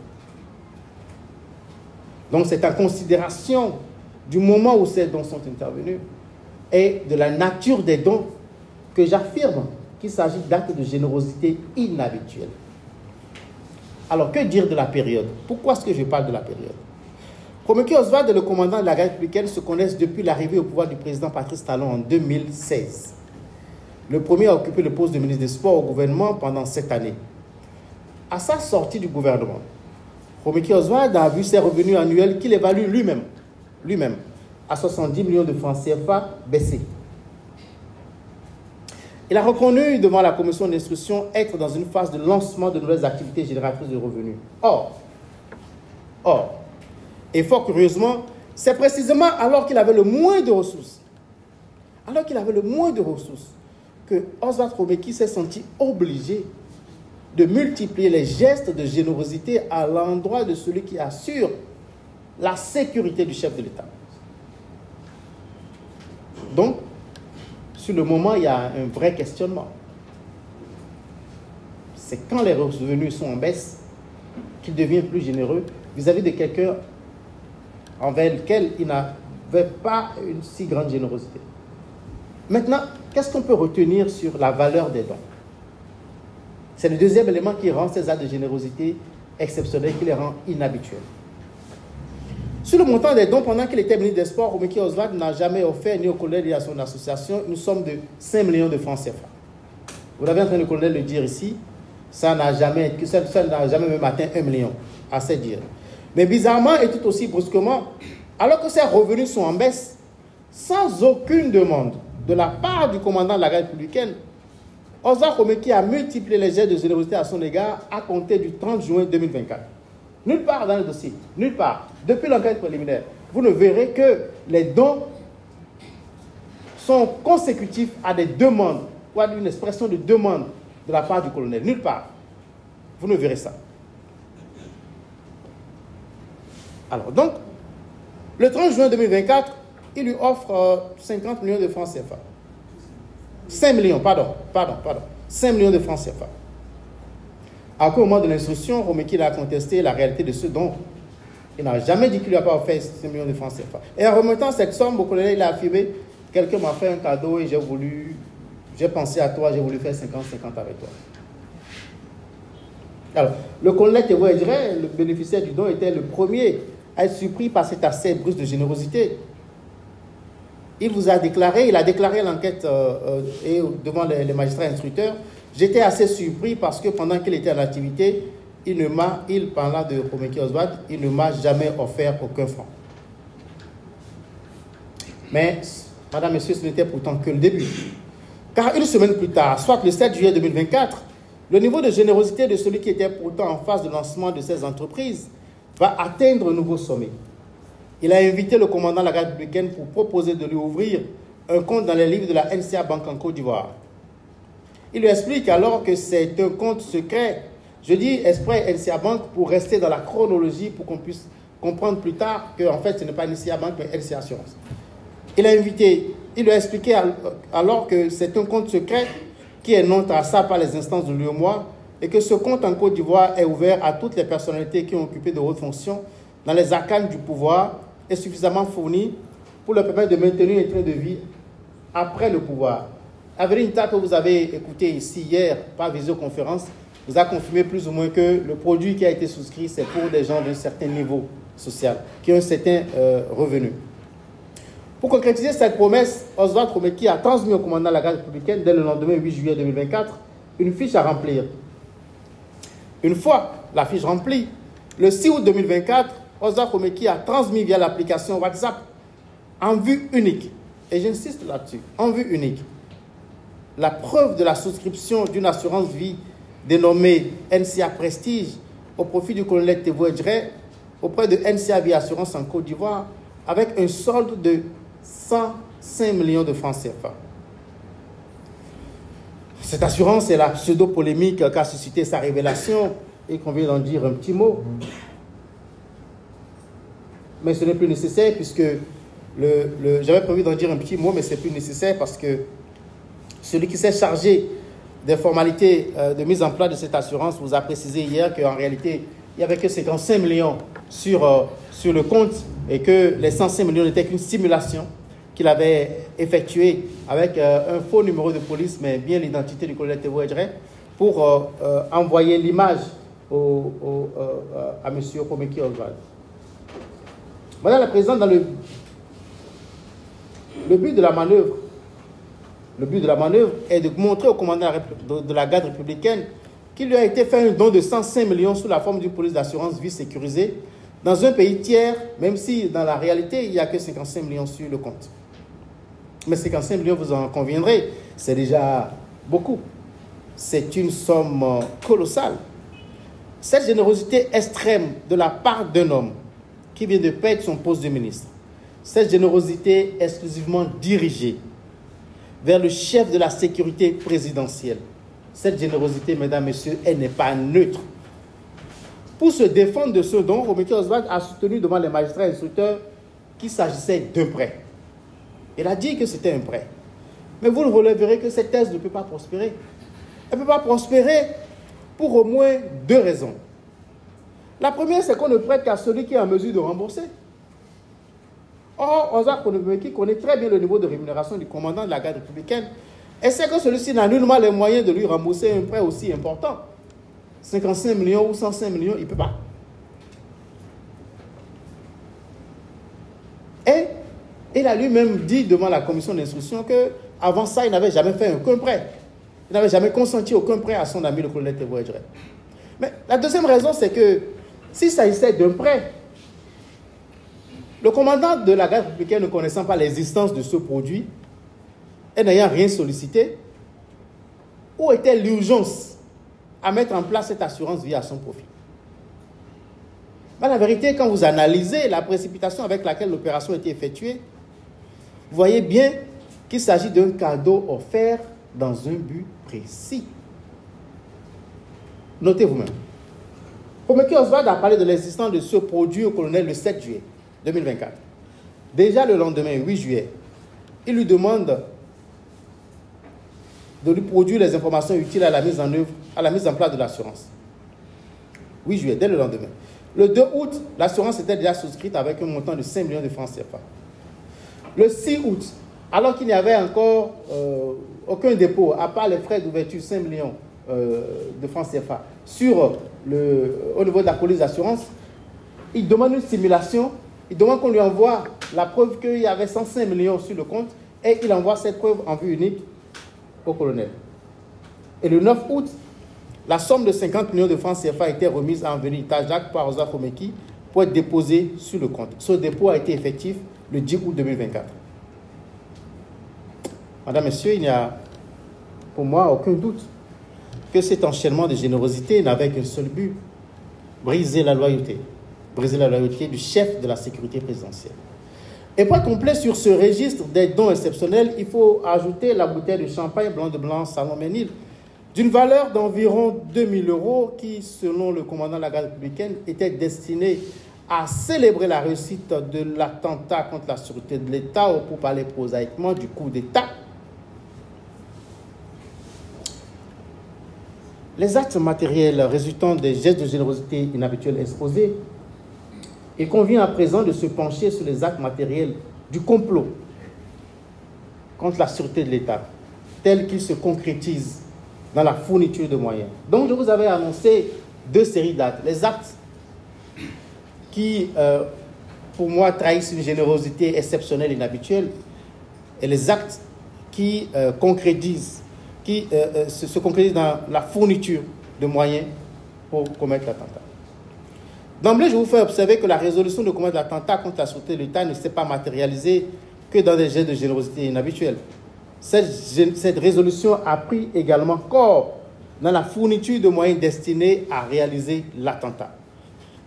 Donc c'est en considération du moment où ces dons sont intervenus et de la nature des dons que j'affirme qu'il s'agit d'actes de générosité inhabituels. Alors, que dire de la période? Pourquoi est-ce que je parle de la période? Romeki Oswald et le commandant de la garde républicaine se connaissent depuis l'arrivée au pouvoir du président Patrice Talon en 2016. Le premier a occupé le poste de ministre des Sports au gouvernement pendant 7 années. À sa sortie du gouvernement, Romeki Oswald a vu ses revenus annuels qu'il évalue lui-même à 70 millions de francs CFA baisser. Il a reconnu devant la commission d'instruction être dans une phase de lancement de nouvelles activités génératrices de revenus. Or, et fort curieusement, c'est précisément alors qu'il avait le moins de ressources, que Oswald Romeki s'est senti obligé de multiplier les gestes de générosité à l'endroit de celui qui assure la sécurité du chef de l'État. Donc, sur le moment, il y a un vrai questionnement. C'est quand les revenus sont en baisse qu'il devient plus généreux vis-à-vis de quelqu'un envers lequel il n'avait pas une si grande générosité. Maintenant, qu'est-ce qu'on peut retenir sur la valeur des dons? C'est le deuxième élément qui rend ces actes de générosité exceptionnels, qui les rend inhabituels. Sur le montant des dons, pendant qu'il était ministre des Sports, Romeki Oswald n'a jamais offert ni au colonel ni à son association une somme de 5 millions de francs CFA. Vous l'avez entendu le colonel le dire ici, ça n'a jamais même atteint 1 million, à se dire. Mais bizarrement et tout aussi brusquement, alors que ses revenus sont en baisse, sans aucune demande de la part du commandant de la garde républicaine, Oswald Romeki a multiplié les gestes de générosité à son égard à compter du 30 juin 2024. Nulle part dans le dossier, nulle part, depuis l'enquête préliminaire, vous ne verrez que les dons sont consécutifs à des demandes, ou à une expression de demande de la part du colonel. Nulle part. Vous ne verrez ça. Alors donc, le 30 juin 2024, il lui offre 50 millions de francs CFA. 5 millions, pardon. 5 millions de francs CFA. À quel moment de l'instruction, Romeki a contesté la réalité de ce don. Il n'a jamais dit qu'il ne lui a pas offert 5 millions de francs CFA. Et en remettant cette somme, au colonel, il a affirmé, quelqu'un m'a fait un cadeau et j'ai pensé à toi, j'ai voulu faire 50-50 avec toi. Alors, le colonel témoignerait, le bénéficiaire du don était le premier à être surpris par cet accès brusque de générosité. Il vous a déclaré, il a déclaré l'enquête et devant les magistrats instructeurs. J'étais assez surpris parce que pendant qu'il était en activité, parlant de Komeki Oswald, il ne m'a jamais offert aucun franc. Mais, madame, messieurs, ce n'était pourtant que le début. Car une semaine plus tard, soit le 7 juillet 2024, le niveau de générosité de celui qui était pourtant en phase de lancement de ces entreprises va atteindre un nouveau sommet. Il a invité le commandant de la garde républicaine pour proposer de lui ouvrir un compte dans les livres de la NCA Bank en Côte d'Ivoire. Il lui explique alors que c'est un compte secret. Je dis exprès NCA Bank pour rester dans la chronologie pour qu'on puisse comprendre plus tard que en fait ce n'est pas NCA Bank mais NCA Assurance. Il lui a expliqué alors que c'est un compte secret qui est non traçable par les instances de l'UEMOA et que ce compte en Côte d'Ivoire est ouvert à toutes les personnalités qui ont occupé de hautes fonctions dans les arcanes du pouvoir et suffisamment fourni pour leur permettre de maintenir un train de vie après le pouvoir. Avelinta, que vous avez écouté ici hier par visioconférence, vous a confirmé plus ou moins que le produit qui a été souscrit, c'est pour des gens d'un certain niveau social, qui ont un certain revenu. Pour concrétiser cette promesse, Oswald Komeki a transmis au commandant de la garde républicaine, dès le lendemain 8 juillet 2024, une fiche à remplir. Une fois la fiche remplie, le 6 août 2024, Oswald Komeki a transmis via l'application WhatsApp en vue unique, et j'insiste là-dessus, en vue unique, la preuve de la souscription d'une assurance vie dénommée NCA Prestige au profit du colonel Thévo Edjere auprès de NCA Vie Assurance en Côte d'Ivoire avec un solde de 105 millions de francs CFA. Cette assurance est la pseudo-polémique qu'a suscité sa révélation et qu'on vient d'en dire un petit mot. Mais ce n'est plus nécessaire puisque j'avais prévu d'en dire un petit mot, mais ce n'est plus nécessaire parce que celui qui s'est chargé des formalités de mise en place de cette assurance vous a précisé hier qu'en réalité, il n'y avait que 55 millions sur le compte et que les 105 millions n'étaient qu'une simulation qu'il avait effectuée avec un faux numéro de police, mais bien l'identité du colonel Thévo Edjere, pour envoyer l'image à M. Komeki Oswald. Madame la Présidente, dans le but de la manœuvre, est de montrer au commandant de la garde républicaine qu'il lui a été fait un don de 105 millions sous la forme d'une police d'assurance vie sécurisée dans un pays tiers, même si dans la réalité, il n'y a que 55 millions sur le compte. Mais 55 millions, vous en conviendrez, c'est déjà beaucoup. C'est une somme colossale. Cette générosité extrême de la part d'un homme qui vient de perdre son poste de ministre, cette générosité exclusivement dirigée vers le chef de la sécurité présidentielle. Cette générosité, mesdames, messieurs, elle n'est pas neutre. Pour se défendre de ce don, Komeki Oswald a soutenu devant les magistrats instructeurs qu'il s'agissait d'un prêt. Il a dit que c'était un prêt. Mais vous relèverez que cette thèse ne peut pas prospérer. Elle ne peut pas prospérer pour au moins deux raisons. La première, c'est qu'on ne prête qu'à celui qui est en mesure de rembourser. Or, Oswald Komeki connaît très bien le niveau de rémunération du commandant de la garde républicaine et sait que celui-ci n'a nullement les moyens de lui rembourser un prêt aussi important. 55 millions ou 105 millions, il ne peut pas. Et il a lui-même dit devant la commission d'instruction qu'avant ça, il n'avait jamais fait aucun prêt. Il n'avait jamais consenti aucun prêt à son ami le colonel Thévo Edjere. Mais la deuxième raison, c'est que s'il s'agissait d'un prêt, le commandant de la garde républicaine, ne connaissant pas l'existence de ce produit et n'ayant rien sollicité, où était l'urgence à mettre en place cette assurance vie à son profit? Mais la vérité, quand vous analysez la précipitation avec laquelle l'opération a été effectuée, vous voyez bien qu'il s'agit d'un cadeau offert dans un but précis. Notez vous-même. Komeki Oswald a parlé de l'existence de ce produit au colonel le 7 juillet 2024. Déjà le lendemain, 8 juillet, il lui demande de lui produire les informations utiles à la mise en œuvre, à la mise en place de l'assurance. 8 juillet, dès le lendemain. Le 2 août, l'assurance était déjà souscrite avec un montant de 5 millions de francs CFA. Le 6 août, alors qu'il n'y avait encore aucun dépôt, à part les frais d'ouverture 5 millions de francs CFA, au niveau de la police d'assurance, il demande une simulation, il demande qu'on lui envoie la preuve qu'il y avait 105 millions sur le compte et il envoie cette preuve en vue unique au colonel. Et le 9 août, la somme de 50 millions de francs CFA a été remise à Enveni Tajak par Ozar Komeki pour être déposée sur le compte. Ce dépôt a été effectif le 10 août 2024. Madame, Messieurs, il n'y a pour moi aucun doute que cet enchaînement de générosité n'avait qu'un seul but: briser la loyauté du chef de la sécurité présidentielle. Et pour être complet sur ce registre des dons exceptionnels, il faut ajouter la bouteille de champagne blanc de blanc Salon Ménil, d'une valeur d'environ 2 000 € qui, selon le commandant de la garde républicaine, était destinée à célébrer la réussite de l'attentat contre la sûreté de l'État, ou pour parler prosaïquement du coup d'État. Les actes matériels résultant des gestes de générosité inhabituels exposés, il convient à présent de se pencher sur les actes matériels du complot contre la sûreté de l'État, tels qu'ils se concrétisent dans la fourniture de moyens. Donc, je vous avais annoncé 2 séries d'actes. Les actes qui, pour moi, trahissent une générosité exceptionnelle et inhabituelle, et les actes qui se concrétisent dans la fourniture de moyens pour commettre l'attentat. D'emblée, je vous fais observer que la résolution de commettre l'attentat contre la sûreté de l'État ne s'est pas matérialisée que dans des gestes de générosité inhabituels. Cette résolution a pris également corps dans la fourniture de moyens destinés à réaliser l'attentat.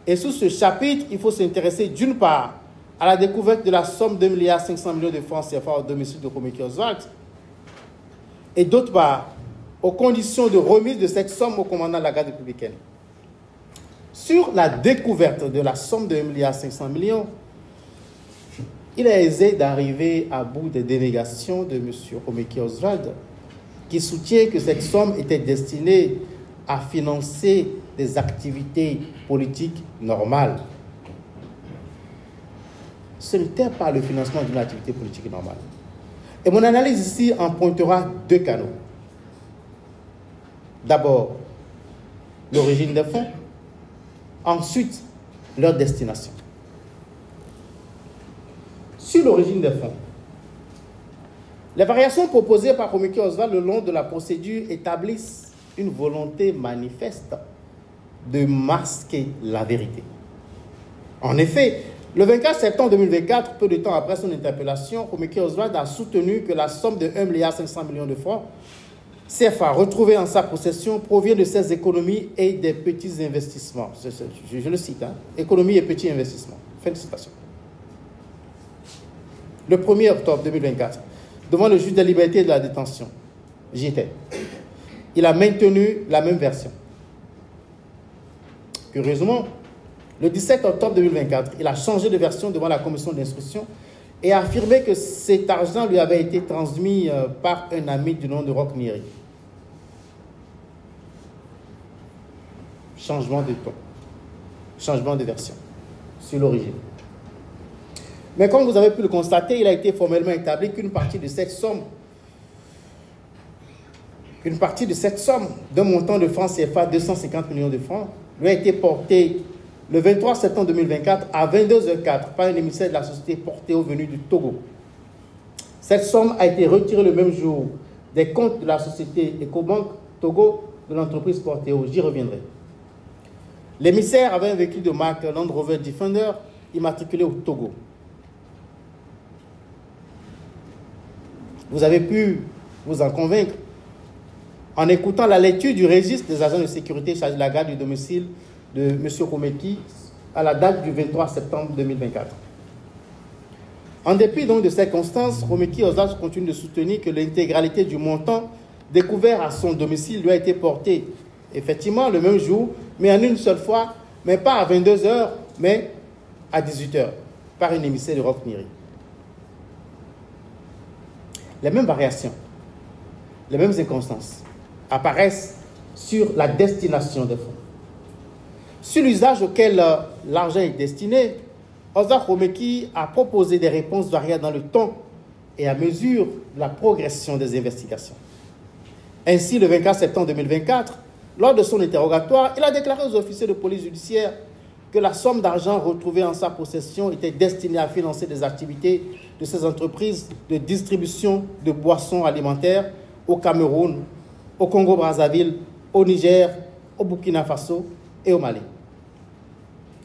Et sous ce chapitre, il faut s'intéresser d'une part à la découverte de la somme de 2,5 milliards de francs CFA au domicile de Komeki Oswald, et d'autre part aux conditions de remise de cette somme au commandant de la garde républicaine. Sur la découverte de la somme de 1,5 milliard, il est aisé d'arriver à bout des dénégations de M. Komeki Oswald, qui soutient que cette somme était destinée à financer des activités politiques normales. Ce n'était pas le financement d'une activité politique normale. Et mon analyse ici en pointera 2 canaux. D'abord, l'origine des fonds, ensuite, leur destination. Sur l'origine des fonds, les variations proposées par Komeki Oswald le long de la procédure établissent une volonté manifeste de masquer la vérité. En effet, le 24 septembre 2024, peu de temps après son interpellation, Komeki Oswald a soutenu que la somme de 1,5 milliard de francs CFA retrouvée en sa possession provient de ses économies et des petits investissements. Je le cite, hein, économies et petits investissements. Fin de citation. Le 1er octobre 2024, devant le juge de la liberté et de la détention, j'y étais. Il a maintenu la même version. Curieusement, le 17 octobre 2024, il a changé de version devant la commission d'instruction et a affirmé que cet argent lui avait été transmis par un ami du nom de Roch Niri. Changement de ton, changement de version sur l'origine. Mais comme vous avez pu le constater, il a été formellement établi qu'une partie de cette somme, d'un montant de francs CFA 250 millions de francs, lui a été portée le 23 septembre 2024 à 22h04 par un émissaire de la société Portéo venu du Togo. Cette somme a été retirée le même jour des comptes de la société Ecobank Togo de l'entreprise Portéo. J'y reviendrai. L'émissaire avait un véhicule de marque Land Rover Defender immatriculé au Togo. Vous avez pu vous en convaincre en écoutant la lecture du registre des agents de sécurité chargés de la garde du domicile de M. Komeki à la date du 23 septembre 2024. En dépit donc de ces circonstances, Komeki Oswald continue de soutenir que l'intégralité du montant découvert à son domicile lui a été portée effectivement le même jour, mais en une seule fois, mais pas à 22h, mais à 18h, par un émissaire de Roch Niri. Les mêmes variations, les mêmes inconstances apparaissent sur la destination des fonds. Sur l'usage auquel l'argent est destiné, Ozar Komeki a proposé des réponses variables dans le temps et à mesure de la progression des investigations. Ainsi, le 24 septembre 2024, lors de son interrogatoire, il a déclaré aux officiers de police judiciaire que la somme d'argent retrouvée en sa possession était destinée à financer des activités de ces entreprises de distribution de boissons alimentaires au Cameroun, au Congo-Brazzaville, au Niger, au Burkina Faso et au Mali.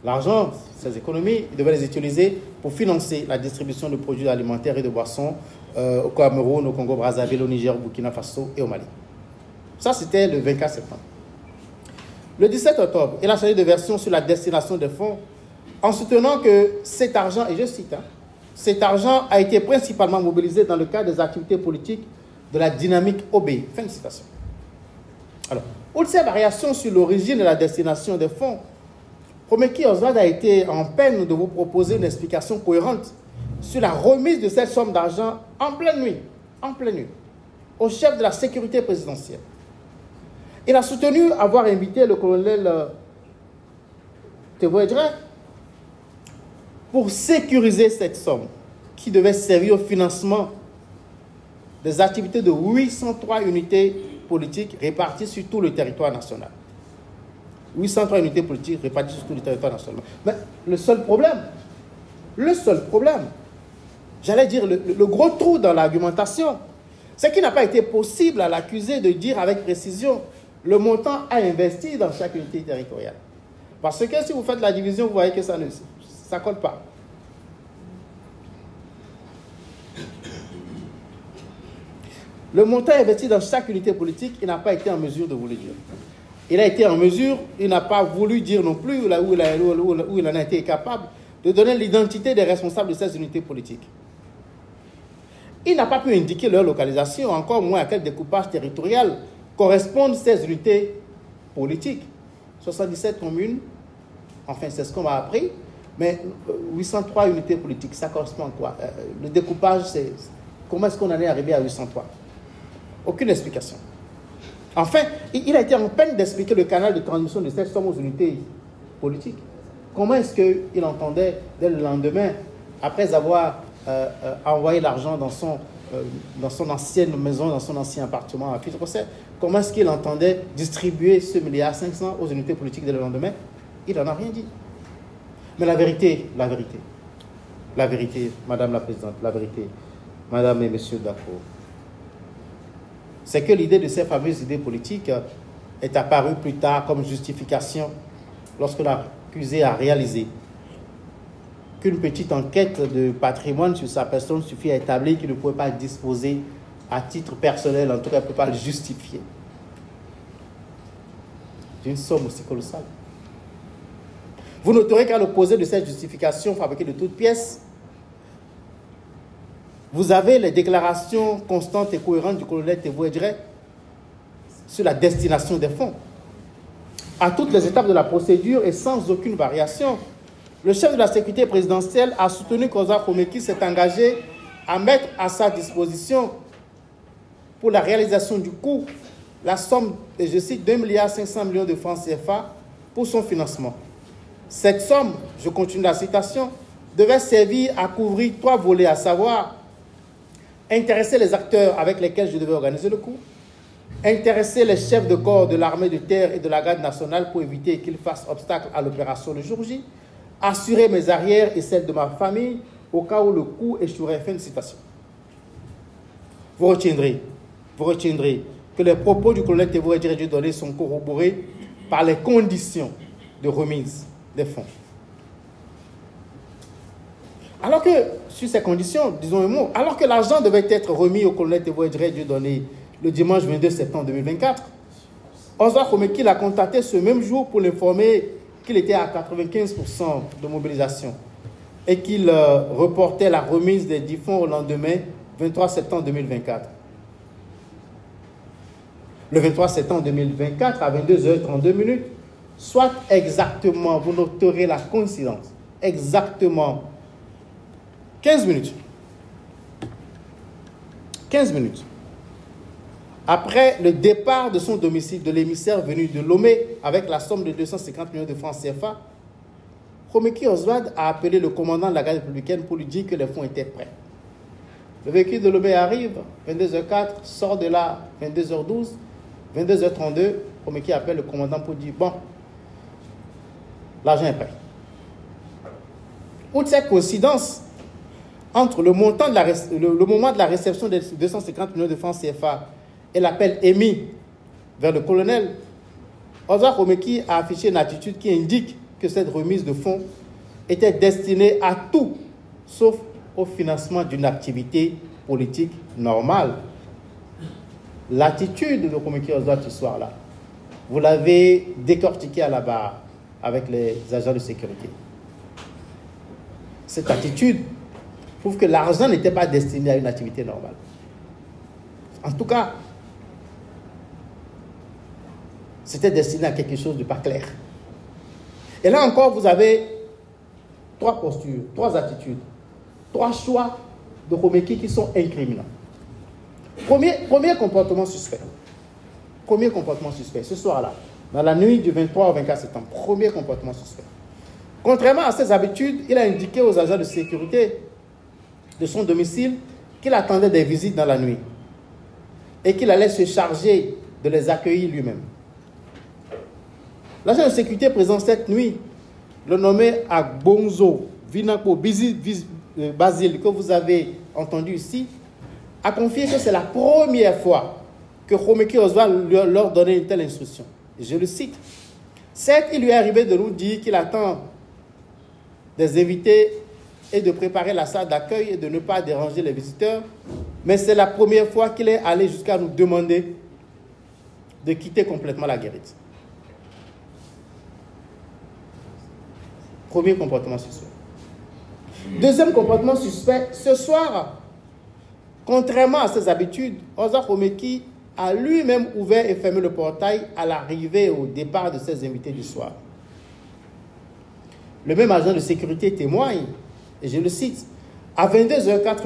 L'argent, ces économies, ils devaient les utiliser pour financer la distribution de produits alimentaires et de boissons au Cameroun, au Congo-Brazzaville, au Niger, au Burkina Faso et au Mali. Ça, c'était le 24 septembre. Le 17 octobre, il a changé de version sur la destination des fonds en soutenant que cet argent, et je cite, cet argent a été principalement mobilisé dans le cadre des activités politiques de la dynamique OB. Fin de citation. Alors, outre ces variations sur l'origine et la destination des fonds, Komeki Oswald a été en peine de vous proposer une explication cohérente sur la remise de cette somme d'argent en pleine nuit, au chef de la sécurité présidentielle. Il a soutenu avoir invité le colonel Tebouedre pour sécuriser cette somme qui devait servir au financement des activités de 803 unités politiques réparties sur tout le territoire national. 803 unités politiques réparties sur tout le territoire national. Mais le seul problème, j'allais dire le gros trou dans l'argumentation, c'est qu'il n'a pas été possible à l'accusé de dire avec précision le montant à investir dans chaque unité territoriale. Parce que si vous faites la division, vous voyez que ça ne colle pas. Le montant investi dans chaque unité politique, il n'a pas été en mesure de vous le dire. Il a été en mesure, il n'a pas voulu dire non plus, là où il en a été capable, de donner l'identité des responsables de ces unités politiques. Il n'a pas pu indiquer leur localisation, encore moins à quel découpage territorial correspondent ces unités politiques. 77 communes, enfin c'est ce qu'on m'a appris, mais 803 unités politiques, ça correspond à quoi? Le découpage, c'est comment est-ce qu'on en est arrivé à 803? Aucune explication. Enfin, il a été en peine d'expliquer le canal de transmission de cette somme aux unités politiques. Comment est-ce qu'il entendait, dès le lendemain, après avoir envoyé l'argent dans son ancienne maison, dans son ancien appartement à Fitrocet, comment est-ce qu'il entendait distribuer ce 1,5 milliard aux unités politiques dès le lendemain? Il n'en a rien dit. Mais la vérité, Madame la Présidente, la vérité, Madame et Messieurs Dako, c'est que l'idée de ces fameuses idées politiques est apparue plus tard comme justification lorsque l'accusé a réalisé qu'une petite enquête de patrimoine sur sa personne suffit à établir qu'il ne pouvait pas disposer à titre personnel, en tout cas, il ne peut pas le justifier d'une somme aussi colossale. Vous noterez qu'à l'opposé de cette justification fabriquée de toutes pièces, vous avez les déclarations constantes et cohérentes du colonel Tebouedre sur la destination des fonds. À toutes les étapes de la procédure et sans aucune variation, le chef de la sécurité présidentielle a soutenu qu'Ozwald Komeki s'est engagé à mettre à sa disposition pour la réalisation du coût la somme, et je cite, 2,5 milliards de francs CFA pour son financement. Cette somme, je continue la citation, devait servir à couvrir 3 volets, à savoir intéresser les acteurs avec lesquels je devais organiser le coup, intéresser les chefs de corps de l'armée de terre et de la garde nationale pour éviter qu'ils fassent obstacle à l'opération le jour J, assurer mes arrières et celles de ma famille au cas où le coup échouerait. Fin de citation. Vous retiendrez que les propos du colonel Tebouedre Dieudonné sont corroborés par les conditions de remise des fonds. Alors que, sur ces conditions, disons un mot, alors que l'argent devait être remis au colonel Tebouedre Dieudonné le dimanche 22 septembre 2024, Oswald Komeki l'a contacté ce même jour pour l'informer qu'il était à 95% de mobilisation et qu'il reportait la remise des 10 fonds au lendemain, 23 septembre 2024. Le 23 septembre 2024, à 22h32, soit exactement, vous noterez la coïncidence, exactement 15 minutes. 15 minutes. Après le départ de son domicile, de l'émissaire venu de Lomé avec la somme de 250 millions de francs CFA, Komeki Oswald a appelé le commandant de la garde républicaine pour lui dire que les fonds étaient prêts. Le véhicule de Lomé arrive, 22h04, sort de là, 22h12, 22h32, Komeki appelle le commandant pour dire « Bon, l'argent est prêt. Outre cette coïncidence entre le moment de la réception des 250 millions de francs CFA et l'appel émis vers le colonel, Ozwa Komeki a affiché une attitude qui indique que cette remise de fonds était destinée à tout, sauf au financement d'une activité politique normale. L'attitude de Komeki Ozwa ce soir-là, vous l'avez décortiquée à la barre avec les agents de sécurité. Cette attitude prouve que l'argent n'était pas destiné à une activité normale. En tout cas, c'était destiné à quelque chose de pas clair. Et là encore, vous avez trois postures, trois attitudes, trois choix de Komeki qui sont incriminants. Premier comportement suspect. Premier comportement suspect, ce soir-là, dans la nuit du 23 au 24 septembre. Premier comportement suspect. Contrairement à ses habitudes, il a indiqué aux agents de sécurité de son domicile qu'il attendait des visites dans la nuit et qu'il allait se charger de les accueillir lui-même. L'agent de sécurité présent cette nuit, le nommé Agbonzo Vinako Basile, que vous avez entendu ici, a confié que c'est la première fois que Komeki Ozwa leur donnait une telle instruction. Je le cite. Certes, il lui est arrivé de nous dire qu'il attend des invités et de préparer la salle d'accueil et de ne pas déranger les visiteurs, mais c'est la première fois qu'il est allé jusqu'à nous demander de quitter complètement la guérite. Premier comportement suspect. Deuxième comportement suspect, ce soir, contrairement à ses habitudes, Ozwa Komeki a lui-même ouvert et fermé le portail à l'arrivée et au départ de ses invités du soir. Le même agent de sécurité témoigne, et je le cite, à 22h04,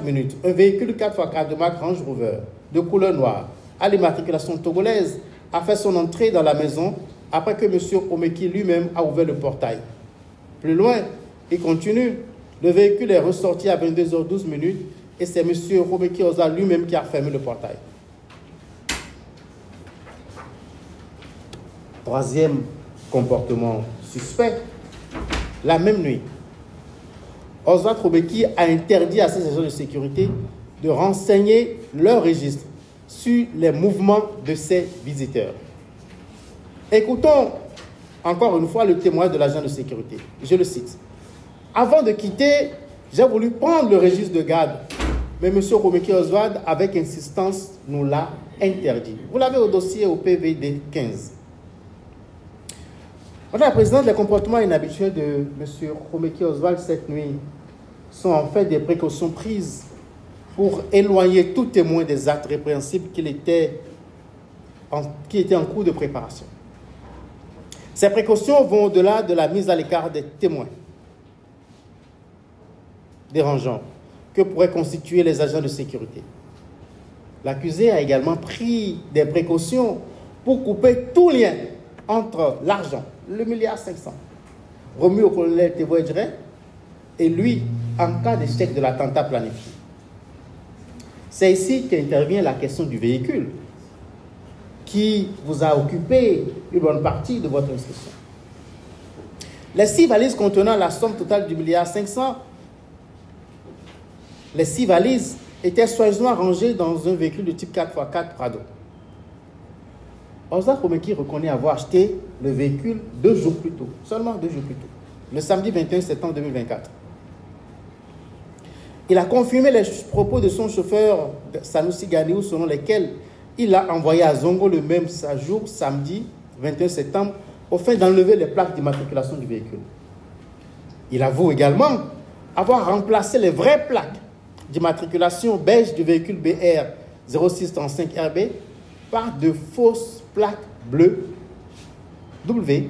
un véhicule 4x4 de marque Range Rover de couleur noire à l'immatriculation togolaise a fait son entrée dans la maison après que M. Komeki lui-même a ouvert le portail. Plus loin, il continue, le véhicule est ressorti à 22h12 et c'est M. Komeki Ozwa lui-même qui a fermé le portail. Troisième comportement suspect, la même nuit, Ozwa Komeki a interdit à ses agents de sécurité de renseigner leur registre sur les mouvements de ses visiteurs. Écoutons encore une fois le témoignage de l'agent de sécurité. Je le cite. Avant de quitter, j'ai voulu prendre le registre de garde, mais M. Komeki Ozwa, avec insistance, nous l'a interdit. Vous l'avez au dossier au PVD 15. Madame la Présidente, les comportements inhabituels de M. Komeki Ozwa cette nuit sont en fait des précautions prises pour éloigner tout témoin des actes répréhensibles qui étaient en cours de préparation. Ces précautions vont au-delà de la mise à l'écart des témoins dérangeants que pourraient constituer les agents de sécurité. L'accusé a également pris des précautions pour couper tout lien entre l'argent, le 1,5 milliard, remis au colonel Teboedjere et lui en cas d'échec de l'attentat planifié. C'est ici qu'intervient la question du véhicule qui vous a occupé une bonne partie de votre instruction. Les 6 valises contenant la somme totale du 1,5 milliard, les 6 valises étaient soigneusement rangées dans un véhicule de type 4x4 Prado. Ozwa Komeki reconnaît avoir acheté le véhicule 2 jours plus tôt, seulement 2 jours plus tôt, le samedi 21 septembre 2024. Il a confirmé les propos de son chauffeur Sanusi Ganiou selon lesquels il a envoyé à Zongo le même jour, samedi 21 septembre, au fin d'enlever les plaques d'immatriculation du véhicule. Il avoue également avoir remplacé les vraies plaques d'immatriculation beige du véhicule BR 0635 RB par de fausses plaques bleues W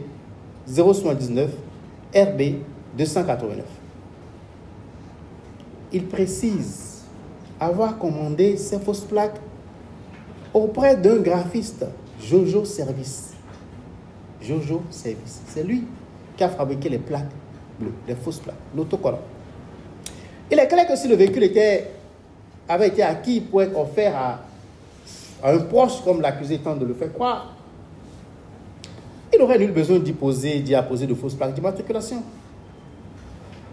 079 RB 289. Il précise avoir commandé ces fausses plaques auprès d'un graphiste, Jojo Service. Jojo Service. C'est lui qui a fabriqué les plaques bleues, les fausses plaques, l'autocollant. Il est clair que si le véhicule avait été acquis pour être offert à un proche, comme l'accusé tente de le faire croire, il aurait nul besoin d'y apposer de fausses plaques d'immatriculation.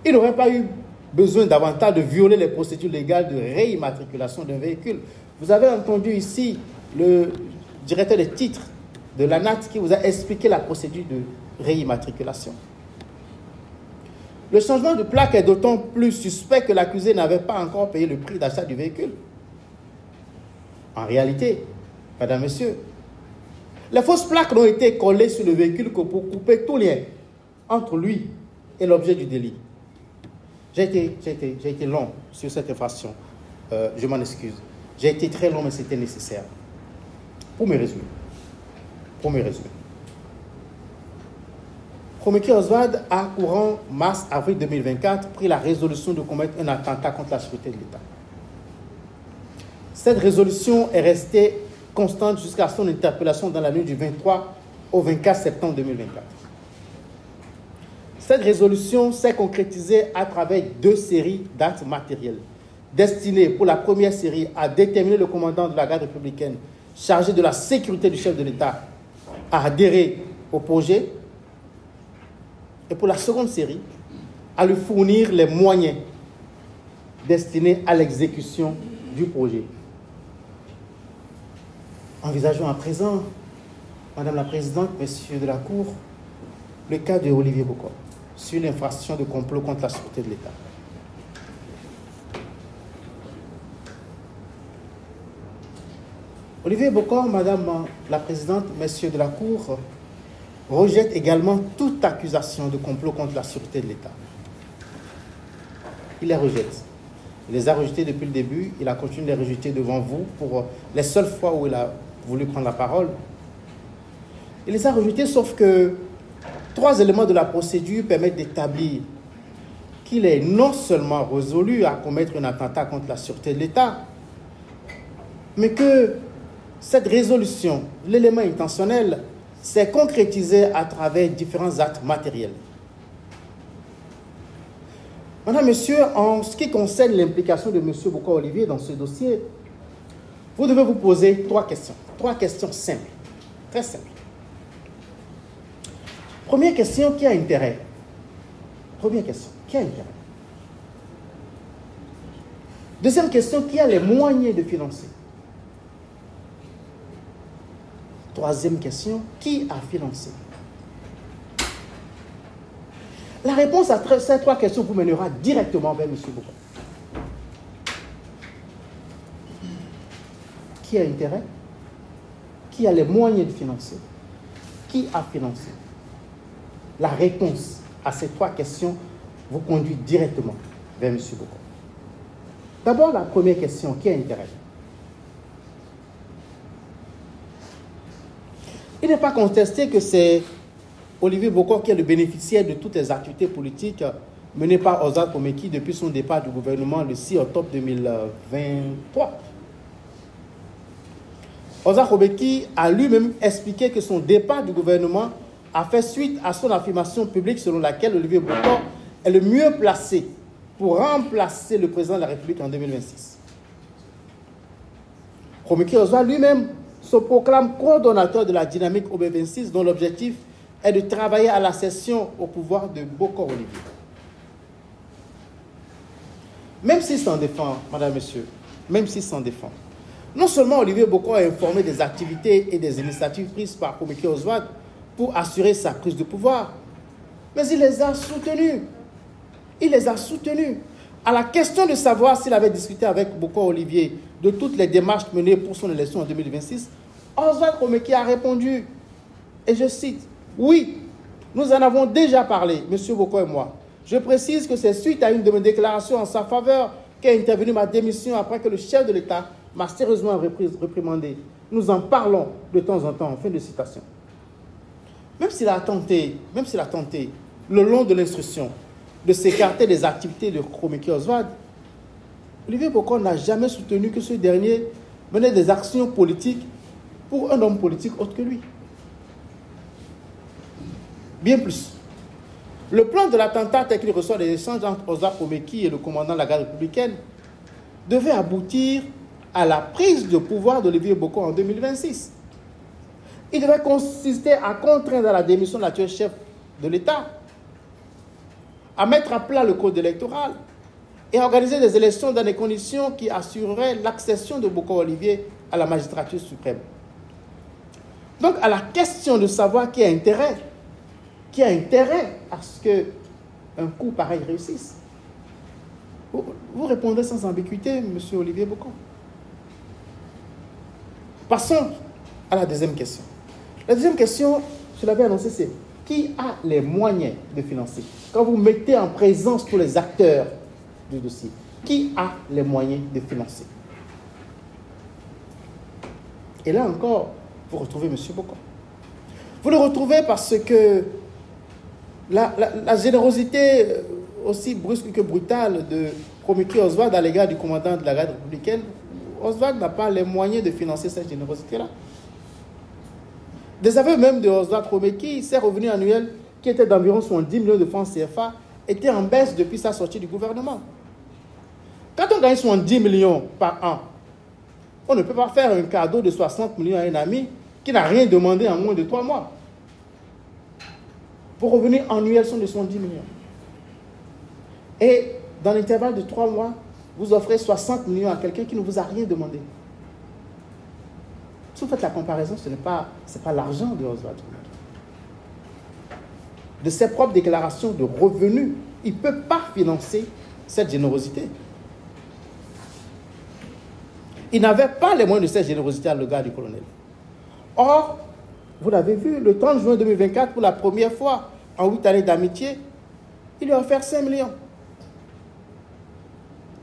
il n'aurait pas eu besoin davantage de violer les procédures légales de réimmatriculation d'un véhicule. Vous avez entendu ici le directeur des titres de l'ANAT qui vous a expliqué la procédure de réimmatriculation. Le changement de plaque est d'autant plus suspect que l'accusé n'avait pas encore payé le prix d'achat du véhicule. En réalité, mesdames, messieurs, les fausses plaques n'ont été collées sur le véhicule que pour couper tout lien entre lui et l'objet du délit. J'ai été long sur cette infraction. Je m'en excuse. J'ai été très long, mais c'était nécessaire. Pour me résumer. Khomeki Oswald a, courant mars-avril 2024, pris la résolution de commettre un attentat contre la sécurité de l'État. Cette résolution est restée constante jusqu'à son interpellation dans la nuit du 23 au 24 septembre 2024. Cette résolution s'est concrétisée à travers 2 séries d'actes matériels, destinés pour la première série à déterminer le commandant de la garde républicaine chargé de la sécurité du chef de l'État à adhérer au projet, et pour la seconde série, à lui fournir les moyens destinés à l'exécution du projet. Envisageons à présent, Madame la Présidente, Messieurs de la Cour, le cas de Olivier Bokor sur l'infraction de complot contre la sûreté de l'État. Olivier Bokor, Madame la Présidente, Messieurs de la Cour, rejette également toute accusation de complot contre la sûreté de l'État. Il les rejette. Il les a rejetés depuis le début. Il a continué de les rejeter devant vous pour les seules fois où il a voulu prendre la parole. Il les a rejetés, sauf que 3 éléments de la procédure permettent d'établir qu'il est non seulement résolu à commettre un attentat contre la sûreté de l'État, mais que cette résolution, l'élément intentionnel, s'est concrétisé à travers différents actes matériels. Madame, Monsieur, en ce qui concerne l'implication de M. Bokor Olivier dans ce dossier, vous devez vous poser 3 questions. 3 questions simples, très simples. Première question, qui a intérêt? Première question, qui a intérêt? Deuxième question, qui a les moyens de financer? Troisième question, qui a financé? La réponse à ces 3 questions vous mènera directement vers M. Bokor. Qui a intérêt? Qui a les moyens de financer? Qui a financé? La réponse à ces 3 questions vous conduit directement vers M. Bokor. D'abord, la première question, qui a intérêt? Il n'est pas contesté que c'est Olivier Bokor qui est le bénéficiaire de toutes les activités politiques menées par Ozar Khomeki depuis son départ du gouvernement le 6 octobre 2023. Ozar Khomeki a lui-même expliqué que son départ du gouvernement a fait suite à son affirmation publique selon laquelle Olivier Bokor est le mieux placé pour remplacer le président de la République en 2026. Khomeki Ozar lui-même se proclame coordonnateur de la dynamique OB26 dont l'objectif est de travailler à la cession au pouvoir de Bokor Olivier. Même s'il s'en défend, Madame, Monsieur, même s'il s'en défend, non seulement Olivier Bokor a informé des activités et des initiatives prises par Khomeki Oswald pour assurer sa prise de pouvoir, mais il les a soutenus. Il les a soutenus. À la question de savoir s'il avait discuté avec Bokor Olivier de toutes les démarches menées pour son élection en 2026, Oswald Khomeki a répondu, et je cite, « Oui, nous en avons déjà parlé, M. Bokor et moi. Je précise que c'est suite à une de mes déclarations en sa faveur qu'est intervenue ma démission après que le chef de l'État m'a sérieusement réprimandé. Nous en parlons de temps en temps. » Fin de citation. Même s'il a tenté, le long de l'instruction, de s'écarter des activités de Khomeki Oswald, Olivier Bokor n'a jamais soutenu que ce dernier menait des actions politiques pour un homme politique autre que lui. Bien plus. Le plan de l'attentat tel qu'il reçoit des échanges entre Ozar Khomeki et le commandant de la garde républicaine devait aboutir à la prise de pouvoir d'Olivier Bokor en 2026. Il devait consister à contraindre à la démission de l'actuel chef de l'État, à mettre à plat le code électoral et à organiser des élections dans des conditions qui assureraient l'accession de Bokor Olivier à la magistrature suprême. Donc, à la question de savoir qui a intérêt à ce qu'un coup pareil réussisse, vous répondrez sans ambiguïté, M. Olivier Bokor. Passons à la deuxième question. La deuxième question, je l'avais annoncé, c'est qui a les moyens de financer? Quand vous mettez en présence tous les acteurs du dossier, qui a les moyens de financer? Et là encore, vous retrouvez M. Bokor. Vous le retrouvez parce que la générosité aussi brusque que brutale de Romeki Oswald à l'égard du commandant de la garde républicaine, Oswald n'a pas les moyens de financer cette générosité-là. Des aveux même de Oswald Romeki, ses revenus annuels, qui étaient d'environ 70 millions de francs CFA, étaient en baisse depuis sa sortie du gouvernement. Quand on gagne 70 millions par an, on ne peut pas faire un cadeau de 60 millions à un ami qui n'a rien demandé en moins de 3 mois. Vos revenus annuels sont de 70 millions. Et dans l'intervalle de 3 mois, vous offrez 60 millions à quelqu'un qui ne vous a rien demandé. Si vous faites la comparaison, ce n'est pas l'argent de Oswald. De ses propres déclarations de revenus, il ne peut pas financer cette générosité. Il n'avait pas les moyens de cette générosité à l'égard du colonel. Or, vous l'avez vu, le 30 juin 2024, pour la première fois en 8 années d'amitié, il lui a offert 5 millions.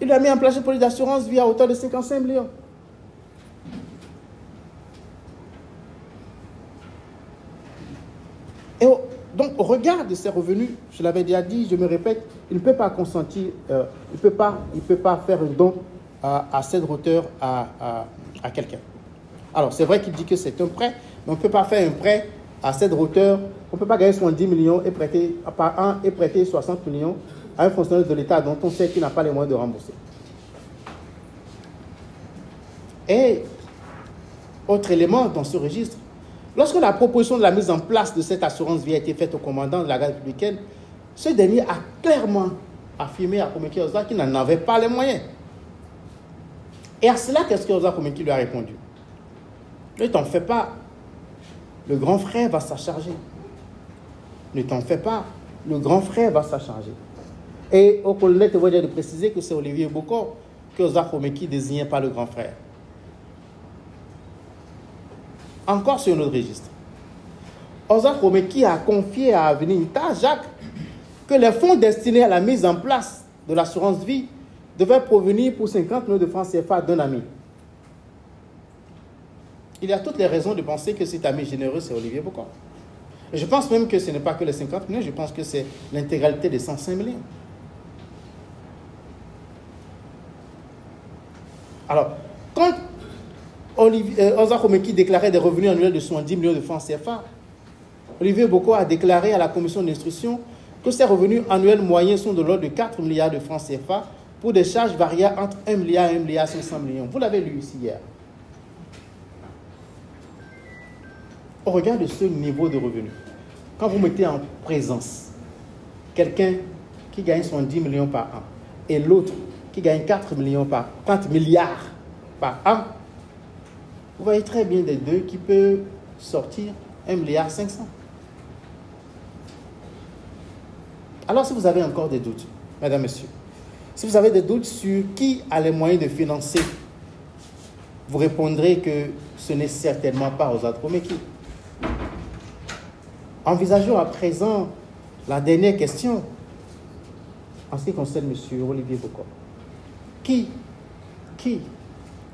Il a mis en place une police d'assurance vie à hauteur de 55 millions. Et donc, au regard de ses revenus, je l'avais déjà dit, je me répète, il ne peut pas consentir, il peut pas faire un don à cette hauteur à quelqu'un. Alors, c'est vrai qu'il dit que c'est un prêt, mais on ne peut pas faire un prêt à cette hauteur. On ne peut pas gagner 70 millions et prêter par an et prêter 60 millions à un fonctionnaire de l'État dont on sait qu'il n'a pas les moyens de rembourser. Et, autre élément dans ce registre, lorsque la proposition de la mise en place de cette assurance vie a été faite au commandant de la garde républicaine, ce dernier a clairement affirmé à Romeki Oswald qu'il n'en avait pas les moyens. Et à cela, qu'est-ce que Romeki lui a répondu? Ne t'en fais pas, le grand frère va s'en charger. Ne t'en fais pas, le grand frère va s'en charger. Et au colonel, tu vas dire de préciser que c'est Olivier Bokor que Romeki désignait pas le grand frère. Encore sur un autre registre. Romeki a confié à Avenir Jacques que les fonds destinés à la mise en place de l'assurance vie devaient provenir pour 50 millions de francs CFA d'un ami. Il y a toutes les raisons de penser que cet ami généreux, c'est Olivier Bokor. Et je pense même que ce n'est pas que les 50 millions, je pense que c'est l'intégralité des 105 millions. Alors, quand Romeki déclarait des revenus annuels de 70 millions de francs CFA, Olivier Bokor a déclaré à la commission d'instruction que ses revenus annuels moyens sont de l'ordre de 4 milliards de francs CFA pour des charges variant entre 1 milliard et 1 milliard 500 millions. Vous l'avez lu ici hier. Au regard de ce niveau de revenus, quand vous mettez en présence quelqu'un qui gagne 70 millions par an et l'autre qui gagne 4 milliards par an, vous voyez très bien des deux qui peuvent sortir 1 milliard 500. Alors si vous avez encore des doutes, mesdames, messieurs, si vous avez des doutes sur qui a les moyens de financer, vous répondrez que ce n'est certainement pas Oswald Romeki. Envisageons à présent la dernière question en ce qui concerne M. Olivier Bokor. Qui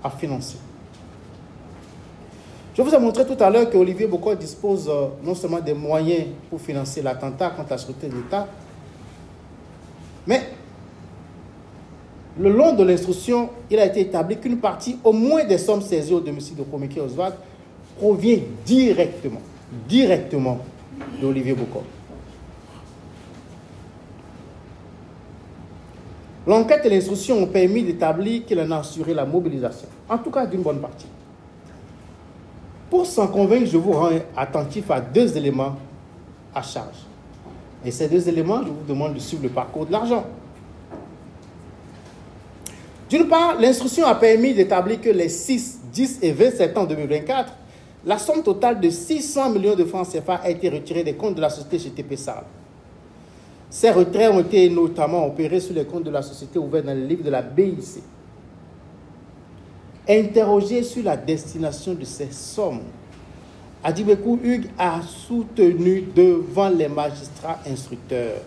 a financé? Je vous ai montré tout à l'heure que Olivier Bokor dispose non seulement des moyens pour financer l'attentat contre la sûreté de l'État, mais le long de l'instruction, il a été établi qu'une partie, au moins des sommes saisies au domicile de Romeki Oswald, provient directement d'Olivier Bokor. L'enquête et l'instruction ont permis d'établir qu'il en a assuré la mobilisation, en tout cas d'une bonne partie. Pour s'en convaincre, je vous rends attentif à 2 éléments à charge. Et ces deux éléments, je vous demande de suivre le parcours de l'argent. D'une part, l'instruction a permis d'établir que les 6, 10 et 20 septembre 2024, la somme totale de 600 millions de francs CFA a été retirée des comptes de la société GTP Sarl. Ces retraits ont été notamment opérés sur les comptes de la société ouverts dans le livre de la BIC. Interrogé sur la destination de ces sommes, Adibékou Hugues a soutenu devant les magistrats instructeurs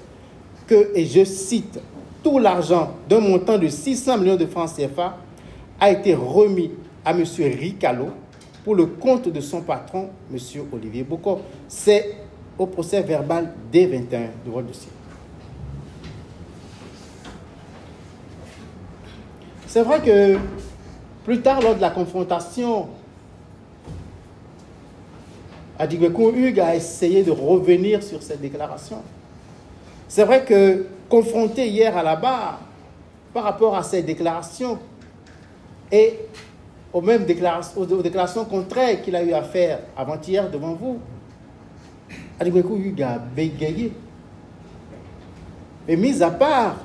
que, et je cite, tout l'argent d'un montant de 600 millions de francs CFA a été remis à M. Ricalo pour le compte de son patron, M. Olivier Boko. C'est au procès verbal D21 de votre dossier. C'est vrai que plus tard, lors de la confrontation, Adibékou Hugues a essayé de revenir sur cette déclaration. C'est vrai que, confronté hier à la barre par rapport à ces déclarations et aux déclarations contraires qu'il a eu à faire avant-hier devant vous, Adibékou Hugues a bégayé. Mais mis à part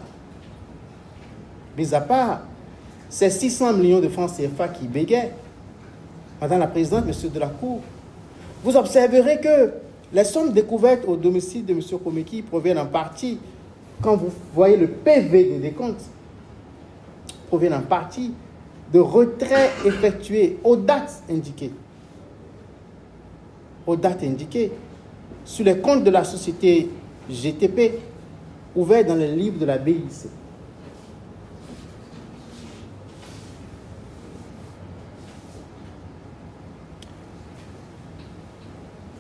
ces 600 millions de francs CFA qui bégaient, Madame la Présidente, Monsieur de la Cour, vous observerez que les sommes découvertes au domicile de M. Komeki proviennent en partie, quand vous voyez le PV des décomptes, proviennent en partie de retraits effectués aux dates indiquées. Aux dates indiquées sur les comptes de la société GTP ouverts dans le livre de la BIC.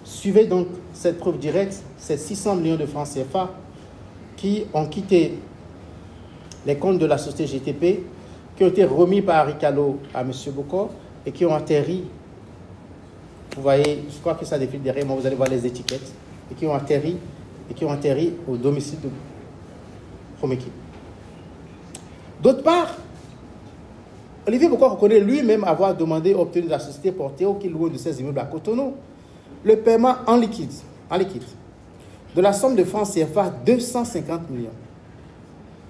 Suivez donc cette preuve directe, ces 600 millions de francs CFA qui ont quitté les comptes de la société GTP, qui ont été remis par Ricalo à M. Boko et qui ont atterri, vous voyez, je crois que ça défile derrière moi, vous allez voir les étiquettes, et qui ont atterri au domicile de Komeki. D'autre part, Olivier Boko reconnaît lui-même avoir demandé à obtenir de la société Porteo qui loue de ses immeubles à Cotonou le paiement en liquide de la somme de francs CFA 250 millions.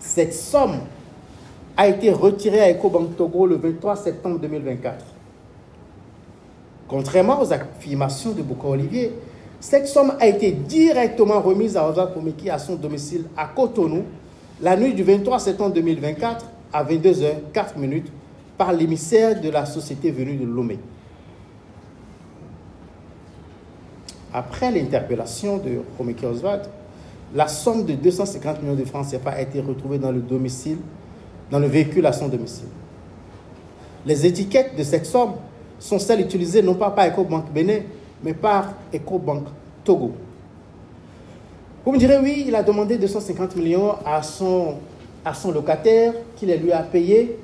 Cette somme a été retirée à Ecobank Togo le 23 septembre 2024. Contrairement aux affirmations de Boko Olivier, cette somme a été directement remise à Oswald Komeki à son domicile à Cotonou la nuit du 23 septembre 2024 à 22h04 par l'émissaire de la société venue de Lomé. Après l'interpellation de Komeki Oswald, la somme de 250 millions de francs CFA a été retrouvée dans le véhicule à son domicile. Les étiquettes de cette somme sont celles utilisées non pas par Ecobank Bénin, mais par Ecobank Togo. Vous me direz, oui, il a demandé 250 millions à son locataire, qui les lui a payé.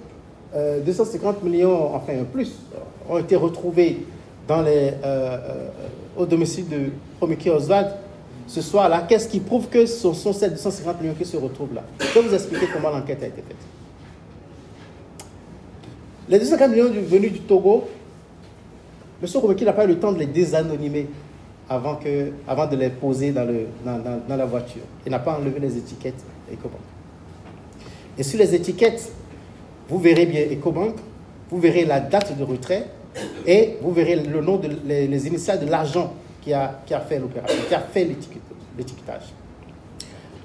250 millions, enfin plus, ont été retrouvés au domicile de Komeki Oswald ce soir-là. Qu'est-ce qui prouve que ce sont ces 250 millions qui se retrouvent là? Je vais vous expliquer comment l'enquête a été faite. Les 250 millions venus du Togo, M. Komeki n'a pas eu le temps de les désanonymer avant de les poser dans la voiture. Il n'a pas enlevé les étiquettes Ecobank. Et sur les étiquettes, vous verrez bien Ecobank, vous verrez la date de retrait et vous verrez le nom, les initiales de l'argent qui a fait l'opération, qui a fait l'étiquetage.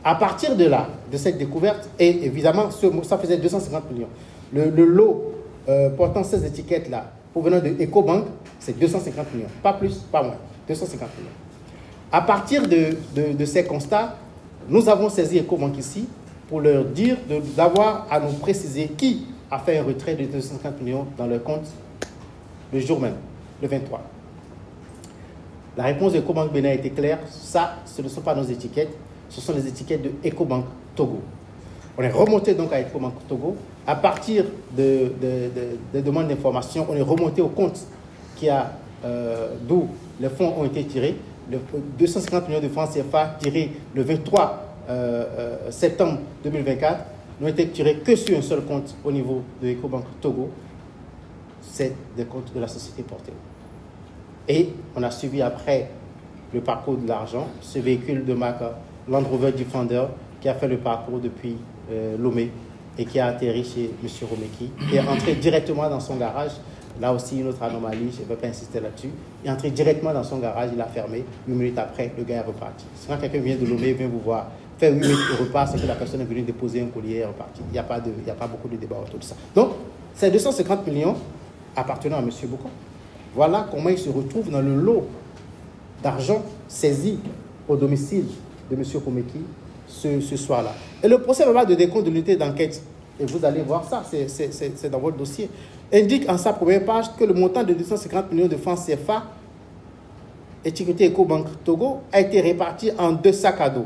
À partir de là, de cette découverte, et évidemment, ça faisait 250 millions. Le lot portant ces étiquettes-là, provenant de Ecobank, c'est 250 millions. Pas plus, pas moins. 250 millions. À partir de ces constats, nous avons saisi Ecobank ici pour leur dire d'avoir à nous préciser qui a fait un retrait de 250 millions dans leur compte le jour même, le 23. La réponse de Ecobank Bénin a été claire. Ça, ce ne sont pas nos étiquettes, ce sont les étiquettes de Ecobank Togo. On est remonté donc à Ecobank Togo. À partir de demandes d'information, on est remonté au compte d'où les fonds ont été tirés. 250 millions de francs CFA tirés le 23 septembre 2024 n'ont été tirés que sur un seul compte au niveau de Ecobank Togo. C'est des comptes de la société Porteo. Et on a suivi après le parcours de l'argent. Ce véhicule de marque Land Rover Defender qui a fait le parcours depuis Lomé et qui a atterri chez M. Romeki, qui est entré directement dans son garage. Là aussi, une autre anomalie, je ne vais pas insister là-dessus. Il est entré directement dans son garage, il a fermé. 8 minutes après, le gars est reparti. Quand quelqu'un vient de Lomé, vient vous voir, fait 8 minutes et repart, c'est que la personne est venue déposer un collier et est repartie. Il n'y a pas beaucoup de débat autour de ça. Donc, ces 250 millions appartenant à M. Boko. Voilà comment il se retrouve dans le lot d'argent saisi au domicile de M. Romeki ce soir-là. Et le procès verbal de décompte de l'unité d'enquête, et vous allez voir ça, c'est dans votre dossier, indique en sa première page que le montant de 250 millions de francs CFA étiqueté Ecobank Togo a été réparti en 2 sacs à dos.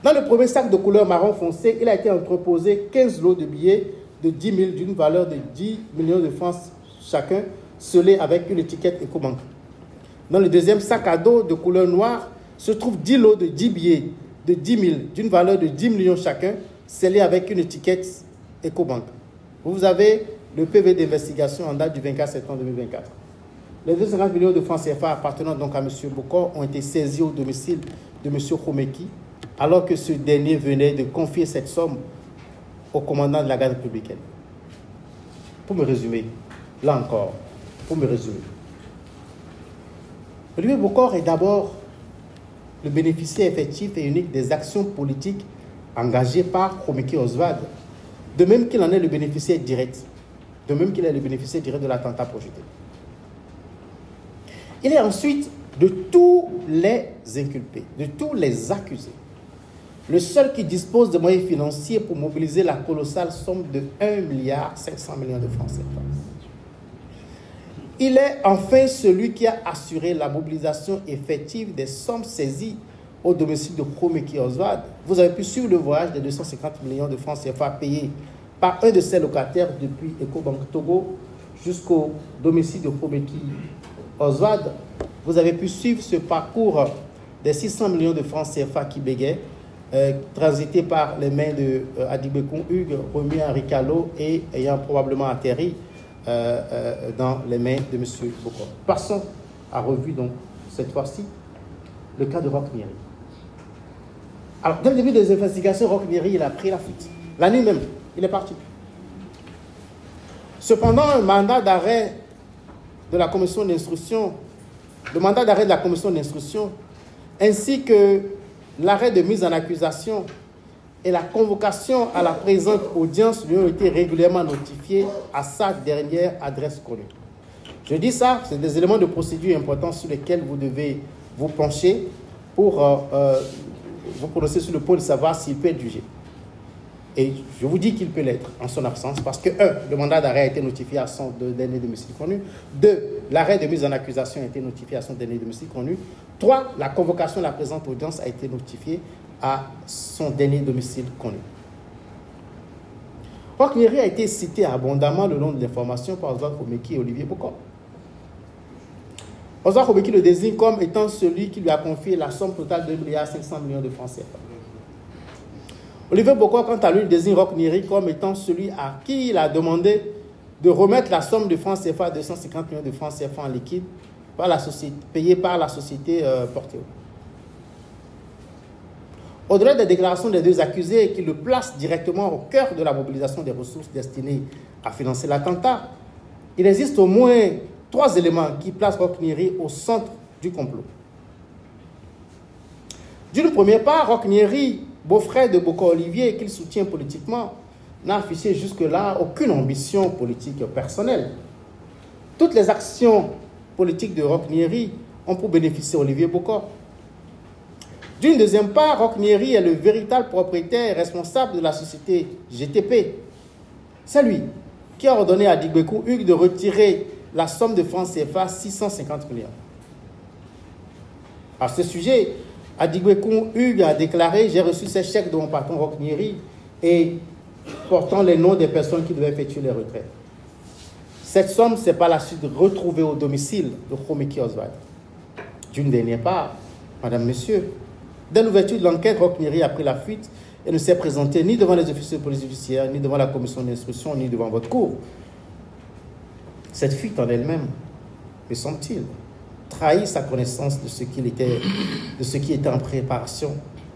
Dans le premier sac de couleur marron foncé, il a été entreposé 15 lots de billets de 10 000 d'une valeur de 10 millions de francs chacun, scellés avec une étiquette Ecobank. Dans le deuxième sac à dos de couleur noire se trouvent 10 lots de 10 billets de 10 000 d'une valeur de 10 millions chacun, scellés avec une étiquette Ecobank. Vous avez le PV d'investigation en date du 24 septembre 2024. Les 250 millions de francs CFA appartenant donc à M. Boko ont été saisis au domicile de M. Romeki, alors que ce dernier venait de confier cette somme au commandant de la garde républicaine. Pour me résumer, là encore, pour me résumer, Olivier Bokor est d'abord le bénéficiaire effectif et unique des actions politiques engagées par Romeki Oswald, de même qu'il en est le bénéficiaire direct, de même qu'il est le bénéficiaire direct de l'attentat projeté. Il est ensuite de tous les inculpés, de tous les accusés, le seul qui dispose de moyens financiers pour mobiliser la colossale somme de 1,5 milliard de francs CFA. Il est enfin celui qui a assuré la mobilisation effective des sommes saisies au domicile de Romeki Oswald. Vous avez pu suivre le voyage des 250 millions de francs CFA payés par un de ses locataires depuis Ecobank Togo jusqu'au domicile de Romeki Oswald. Vous avez pu suivre ce parcours des 600 millions de francs CFA qui bégaient, transité par les mains de Adigbekoun Hugues, remis à Ricalo et ayant probablement atterri dans les mains de M. Boko. Passons à revue donc cette fois-ci le cas de Roch Nyeri. Alors, dès le début des investigations, Roch Nyeri, il a pris la fuite. La nuit même, il est parti. Cependant, un mandat d'arrêt de la commission d'instruction, le mandat d'arrêt de la commission d'instruction, ainsi que l'arrêt de mise en accusation et la convocation à la présente audience lui ont été régulièrement notifiés à sa dernière adresse connue. Je dis ça, c'est des éléments de procédure importants sur lesquels vous devez vous pencher pour vous prononcer sur le point de savoir s'il peut être jugé. Et je vous dis qu'il peut l'être en son absence parce que, 1, le mandat d'arrêt a été notifié à son dernier domicile connu. 2, l'arrêt de mise en accusation a été notifié à son dernier domicile connu. 3, la convocation de la présente audience a été notifiée à son dernier domicile connu. Roch Nyeri a été cité abondamment le long de l'information par Oswald Romeki et Olivier Bokor. Oswald Romeki le désigne comme étant celui qui lui a confié la somme totale de 1,5 milliard de francs CFA. Olivier Bokor, quant à lui, désigne Roch Nyeri comme étant celui à qui il a demandé de remettre la somme de francs CFA, 250 millions de francs CFA en liquide, payée par la société Porteo. Au-delà des déclarations des deux accusés qui le placent directement au cœur de la mobilisation des ressources destinées à financer l'attentat, il existe au moins 3 éléments qui placent Roch Nyeri au centre du complot. D'une première part, Roch Nyeri, beau-frère de Bokor Olivier, qu'il soutient politiquement, n'a affiché jusque-là aucune ambition politique personnelle. Toutes les actions politiques de Roch Nyeri ont pour bénéficier Olivier Bokor. D'une deuxième part, Roch Nyeri est le véritable propriétaire et responsable de la société GTP. C'est lui qui a ordonné à Adigbekoun Hugues de retirer la somme de francs CFA 650 millions. À ce sujet, Adigbekoun Hugues a déclaré « J'ai reçu ces chèques de mon patron Roch Nyeri et portant les noms des personnes qui devaient effectuer les retraits. » Cette somme, c'est par la suite retrouvée au domicile de Romeki Oswald. D'une dernière part, Madame, Monsieur, dès l'ouverture de l'enquête, Roch Nyeri a pris la fuite et ne s'est présenté ni devant les officiers de police judiciaire, ni devant la commission d'instruction, ni devant votre cour. Cette fuite en elle-même, me semble-t-il, trahit sa connaissance de ce qui était en préparation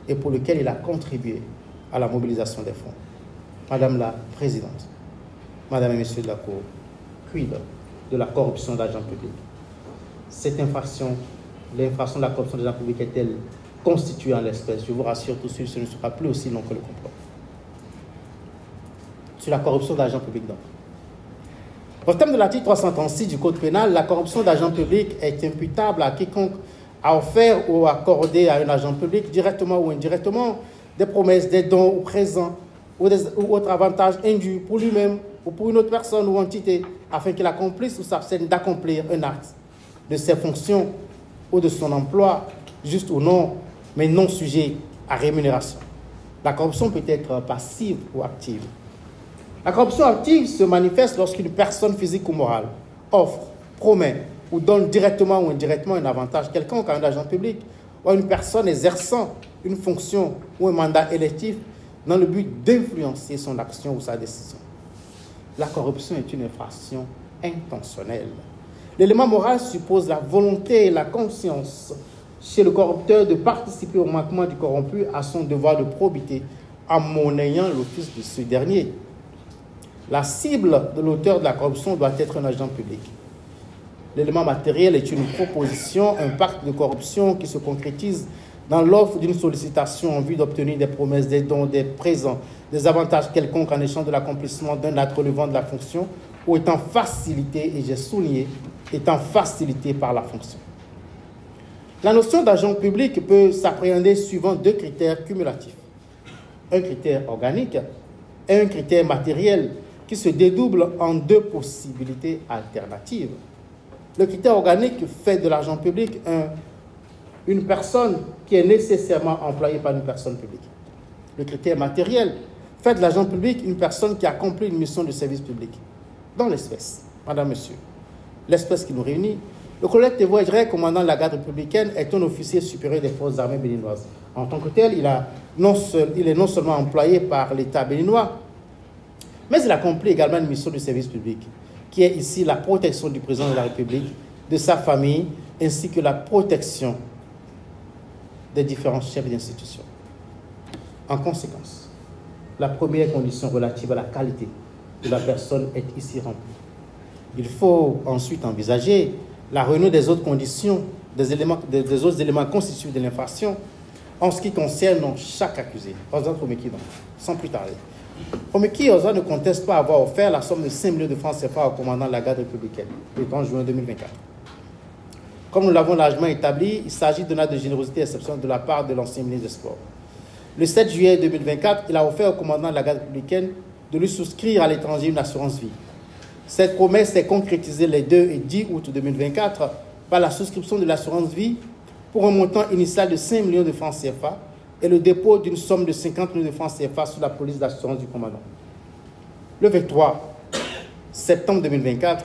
et pour lequel il a contribué à la mobilisation des fonds. Madame la Présidente, Madame et Messieurs de la Cour, quid de la corruption d'agents publics? Cette infraction, l'infraction de la corruption d'agents publics est-elle constituée en l'espèce? Je vous rassure tout de suite, ce ne sera plus aussi long que le complot. Sur la corruption d'agents publics, donc. Au terme de l'article 336 du Code pénal, la corruption d'agents publics est imputable à quiconque a offert ou accordé à un agent public, directement ou indirectement, des promesses, des dons ou présents ou autres avantages indus pour lui-même ou pour une autre personne ou entité, afin qu'il accomplisse ou s'abstienne d'accomplir un acte de ses fonctions ou de son emploi, juste ou non, mais non sujet à rémunération. La corruption peut être passive ou active. La corruption active se manifeste lorsqu'une personne physique ou morale offre, promet ou donne directement ou indirectement un avantage quelconque à un agent public ou à une personne exerçant une fonction ou un mandat électif dans le but d'influencer son action ou sa décision. La corruption est une infraction intentionnelle. L'élément moral suppose la volonté et la conscience chez le corrupteur de participer au manquement du corrompu à son devoir de probité en monnayant l'office de ce dernier. La cible de l'auteur de la corruption doit être un agent public. L'élément matériel est une proposition, un pacte de corruption qui se concrétise dans l'offre d'une sollicitation en vue d'obtenir des promesses, des dons, des présents, des avantages quelconques en échange de l'accomplissement d'un acte relevant de la fonction ou étant facilité, et j'ai souligné, étant facilité par la fonction. La notion d'agent public peut s'appréhender suivant deux critères cumulatifs. Un critère organique et un critère matériel qui se dédoublent en deux possibilités alternatives. Le critère organique fait de l'agent public une personne qui est nécessairement employée par une personne publique. Le critère matériel fait de l'agent public une personne qui accomplit une mission de service public. Dans l'espèce, Madame, Monsieur, l'espèce qui nous réunit, le colonel Thévo Edrey, commandant de la garde républicaine, est un officier supérieur des forces armées béninoises. En tant que tel, il est non seulement employé par l'État béninois, mais il accomplit également une mission de service public, qui est ici la protection du président de la République, de sa famille, ainsi que la protection des différents chefs d'institution. En conséquence, la première condition relative à la qualité de la personne est ici remplie. Il faut ensuite envisager la réunion des autres conditions, des autres éléments constitutifs de l'infraction, en ce qui concerne chaque accusé. Sans plus tarder. Omeki Oza ne conteste pas avoir offert la somme de 5 millions de francs CFA au commandant de la garde républicaine le 30 juin 2024. Comme nous l'avons largement établi, il s'agit d'un acte de générosité exceptionnelle de la part de l'ancien ministre des Sports. Le 7 juillet 2024, il a offert au commandant de la garde républicaine de lui souscrire à l'étranger une assurance vie. Cette promesse s'est concrétisée les 2 et 10 août 2024 par la souscription de l'assurance vie pour un montant initial de 5 millions de francs CFA et le dépôt d'une somme de 50 millions de francs CFA sous la police d'assurance du commandant. Le 23 septembre 2024,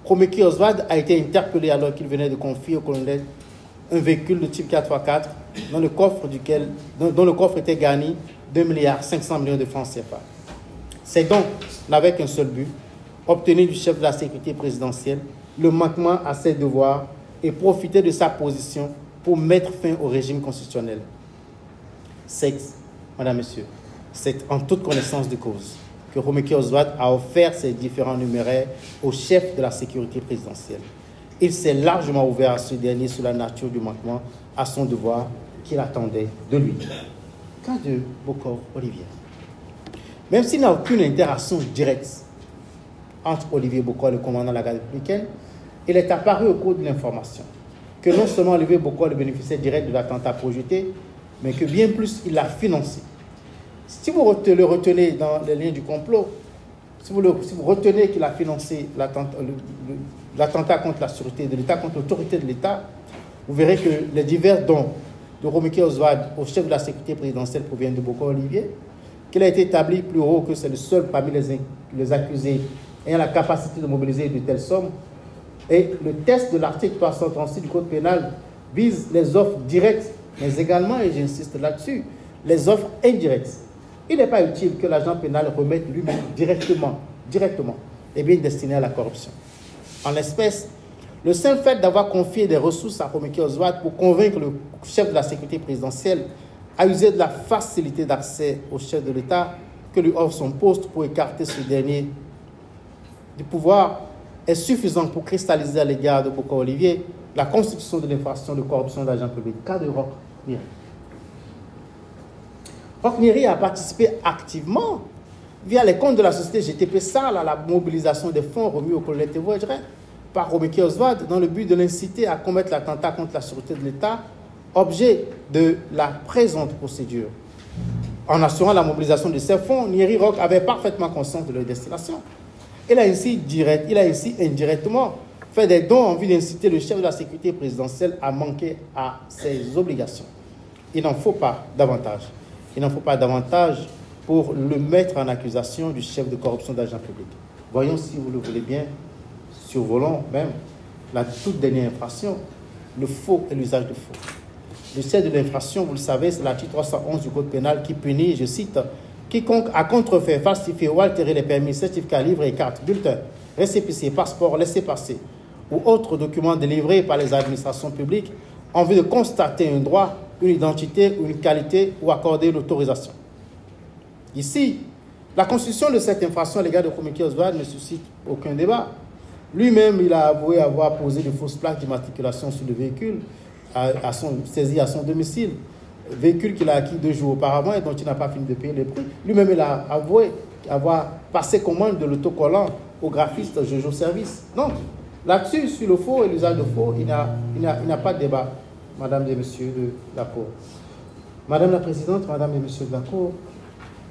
Omeki Oswald a été interpellé alors qu'il venait de confier au colonel un véhicule de type 4x4 dont le coffre était garni d'1,5 milliard de francs CFA. Ces dons n'avaient qu'un seul but, obtenir du chef de la sécurité présidentielle le manquement à ses devoirs et profiter de sa position pour mettre fin au régime constitutionnel. C'est, Madame, Monsieur, c'est en toute connaissance de cause que Omeki Oswald a offert ses différents numéraires au chef de la sécurité présidentielle. Il s'est largement ouvert à ce dernier sur la nature du manquement à son devoir qu'il attendait de lui. Cas de Bokor Olivier. Même s'il n'y a aucune interaction directe entre Olivier Bokor et le commandant de la garde républicaine, il est apparu au cours de l'information que non seulement Olivier Bokor le bénéficiait direct de l'attentat projeté, mais que bien plus il l'a financé. Si vous le retenez dans les liens du complot, si vous retenez qu'il a financé l'attentat contre la sûreté de l'État, contre l'autorité de l'État, vous verrez que les divers dons de Omeki Oswald au chef de la sécurité présidentielle proviennent de Bokor Olivier, qu'il a été établi plus haut que c'est le seul parmi les accusés ayant la capacité de mobiliser de telles sommes. Et le test de l'article 336 du Code pénal vise les offres directes, mais également, et j'insiste là-dessus, les offres indirectes. Il n'est pas utile que l'agent pénal remette lui-même directement les biens destinés à la corruption. En l'espèce, le seul fait d'avoir confié des ressources à Omeki Oswald pour convaincre le chef de la sécurité présidentielle a usé de la facilité d'accès au chef de l'État que lui offre son poste pour écarter ce dernier du pouvoir est suffisant pour cristalliser à l'égard de Bokar Olivier la constitution de l'infraction de corruption d'agents publics, cas de Roch Nyeri. Roch Nyeri a participé activement via les comptes de la société GTP Sal à la mobilisation des fonds remis au colonel Thévo Edjeren par Romeki Oswald dans le but de l'inciter à commettre l'attentat contre la sûreté de l'État, objet de la présente procédure. En assurant la mobilisation de ces fonds, Nyeri Roch avait parfaitement conscience de leur destination. Il a ainsi indirectement fait des dons en vue d'inciter le chef de la sécurité présidentielle à manquer à ses obligations. Il n'en faut pas davantage. Il n'en faut pas davantage pour le mettre en accusation du chef de corruption d'agents publics. Voyons, si vous le voulez bien, survolons même la toute dernière infraction, le faux et l'usage de faux. Le chef de l'infraction, vous le savez, c'est l'article 311 du Code pénal qui punit, je cite, « Quiconque a contrefait, falsifié ou altéré les permis, certificats, livres et cartes, bulletins, récépissés, passeports, laissez-passer ou autres documents délivrés par les administrations publiques en vue de constater un droit, une identité ou une qualité ou accorder l'autorisation. » Ici, la constitution de cette infraction à l'égard de Romeki Oswald ne suscite aucun débat. Lui-même, il a avoué avoir posé de fausses plaques d'immatriculation sur le véhicule saisi à son domicile, véhicule qu'il a acquis 2 jours auparavant et dont il n'a pas fini de payer les prix. Lui-même, il a avoué avoir passé commande de l'autocollant au graphiste Jojo Service. Donc, là-dessus, sur le faux et l'usage de faux, il n'y a pas de débat, Madame et Messieurs de la Cour. Madame la Présidente, Madame et Messieurs de la Cour,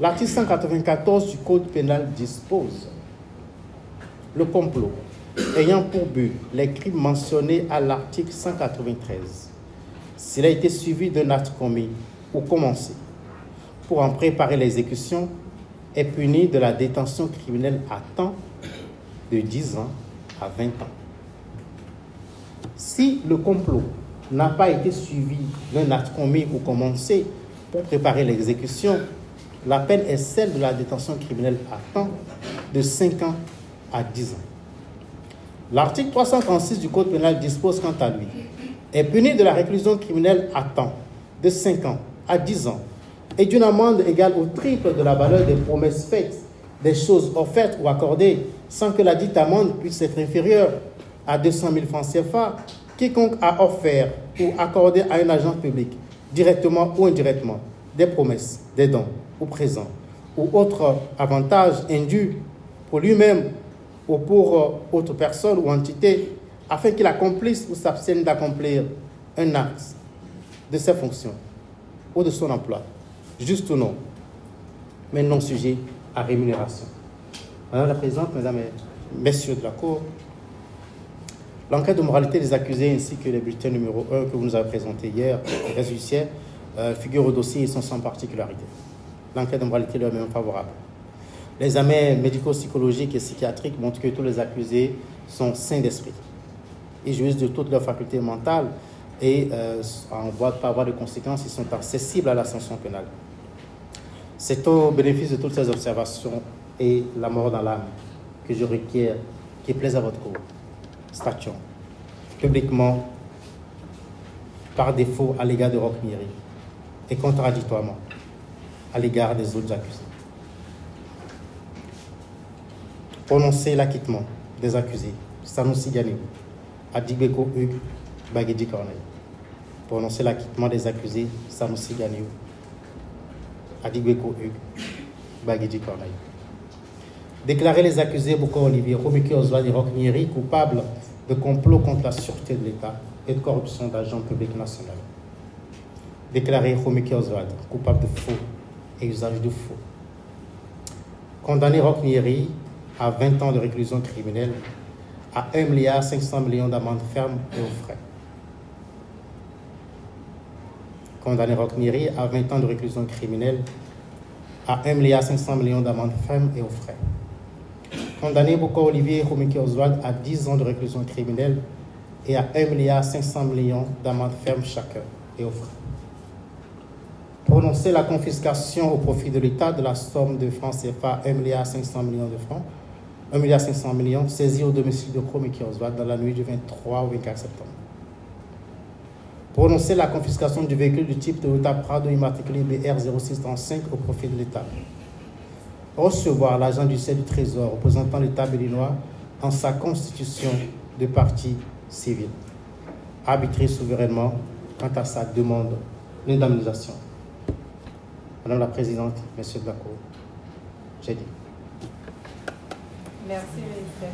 l'article 194 du Code pénal dispose le complot ayant pour but les crimes mentionnés à l'article 193, s'il a été suivi d'un acte commis ou commencé pour en préparer l'exécution, est puni de la détention criminelle à temps de 10 ans à 20 ans. Si le complot n'a pas été suivi d'un acte commis ou commencé pour préparer l'exécution, la peine est celle de la détention criminelle à temps de 5 ans à 10 ans. L'article 336 du Code pénal dispose quant à lui est puni de la réclusion criminelle à temps de 5 ans à 10 ans et d'une amende égale au triple de la valeur des promesses faites, des choses offertes ou accordées, sans que la dite amende puisse être inférieure à 200 000 francs CFA, quiconque a offert ou accordé à un agent public, directement ou indirectement, des promesses, des dons ou présents, ou autres avantages indus pour lui-même ou pour autre personne ou entité, afin qu'il accomplisse ou s'abstienne d'accomplir un acte de ses fonctions ou de son emploi, juste ou non, mais non sujet à rémunération. Madame la Présidente, Mesdames et Messieurs de la Cour, l'enquête de moralité des accusés ainsi que les bulletins numéro 1 que vous nous avez présentés hier, les judiciaires, figurent au dossier et sont sans particularité. L'enquête de moralité leur est même favorable. Les examens médico-psychologiques et psychiatriques montrent que tous les accusés sont sains d'esprit. Ils jouissent de toutes leurs facultés mentales et en voie par voie de conséquence, ils sont accessibles à la sanction pénale. C'est au bénéfice de toutes ces observations et la mort dans l'âme que je requiers qu'il plaise à votre cour. Statuons publiquement, par défaut à l'égard de Roch Nyeri et contradictoirement à l'égard des autres accusés. Prononcer l'acquittement des accusés Sanoussi Ganiou, Adigbeko Hugues, Bagedi Corneille. Prononcer l'acquittement des accusés Sanoussi Ganiou, Adigbeko Hugues, Bagedi Corneille. Déclarer les accusés Bokar Olivier, Romeki Oswald et Roch Nyeri coupables de complot contre la sûreté de l'État et de corruption d'agents publics nationaux. Déclarer Romeki Oswald coupable de faux et usage de faux. Condamner Roch Nyeri à 20 ans de réclusion criminelle, à 1,5 milliard d'amende ferme et aux frais. Condamner Roch Nyeri à 20 ans de réclusion criminelle, à 1,5 milliard d'amende ferme et aux frais. Condamner Bokar Olivier et Romeki Oswald à 10 ans de réclusion criminelle et à 1,5 milliard d'amende ferme chacun et aux frais. Prononcer la confiscation au profit de l'État de la somme de francs CFA 1,5 milliard de francs, 1,5 milliard saisis au domicile de Romeki Oswald dans la nuit du 23 au 24 septembre. Prononcer la confiscation du véhicule du type Toyota Prado immatriculé BR 0635 au profit de l'État. Recevoir l'agent du du Trésor représentant l'État béninois en sa constitution de partie civile. Arbitrer souverainement quant à sa demande d'indemnisation. Madame la Présidente, Messieurs de la Cour, j'ai dit. Merci, ministre.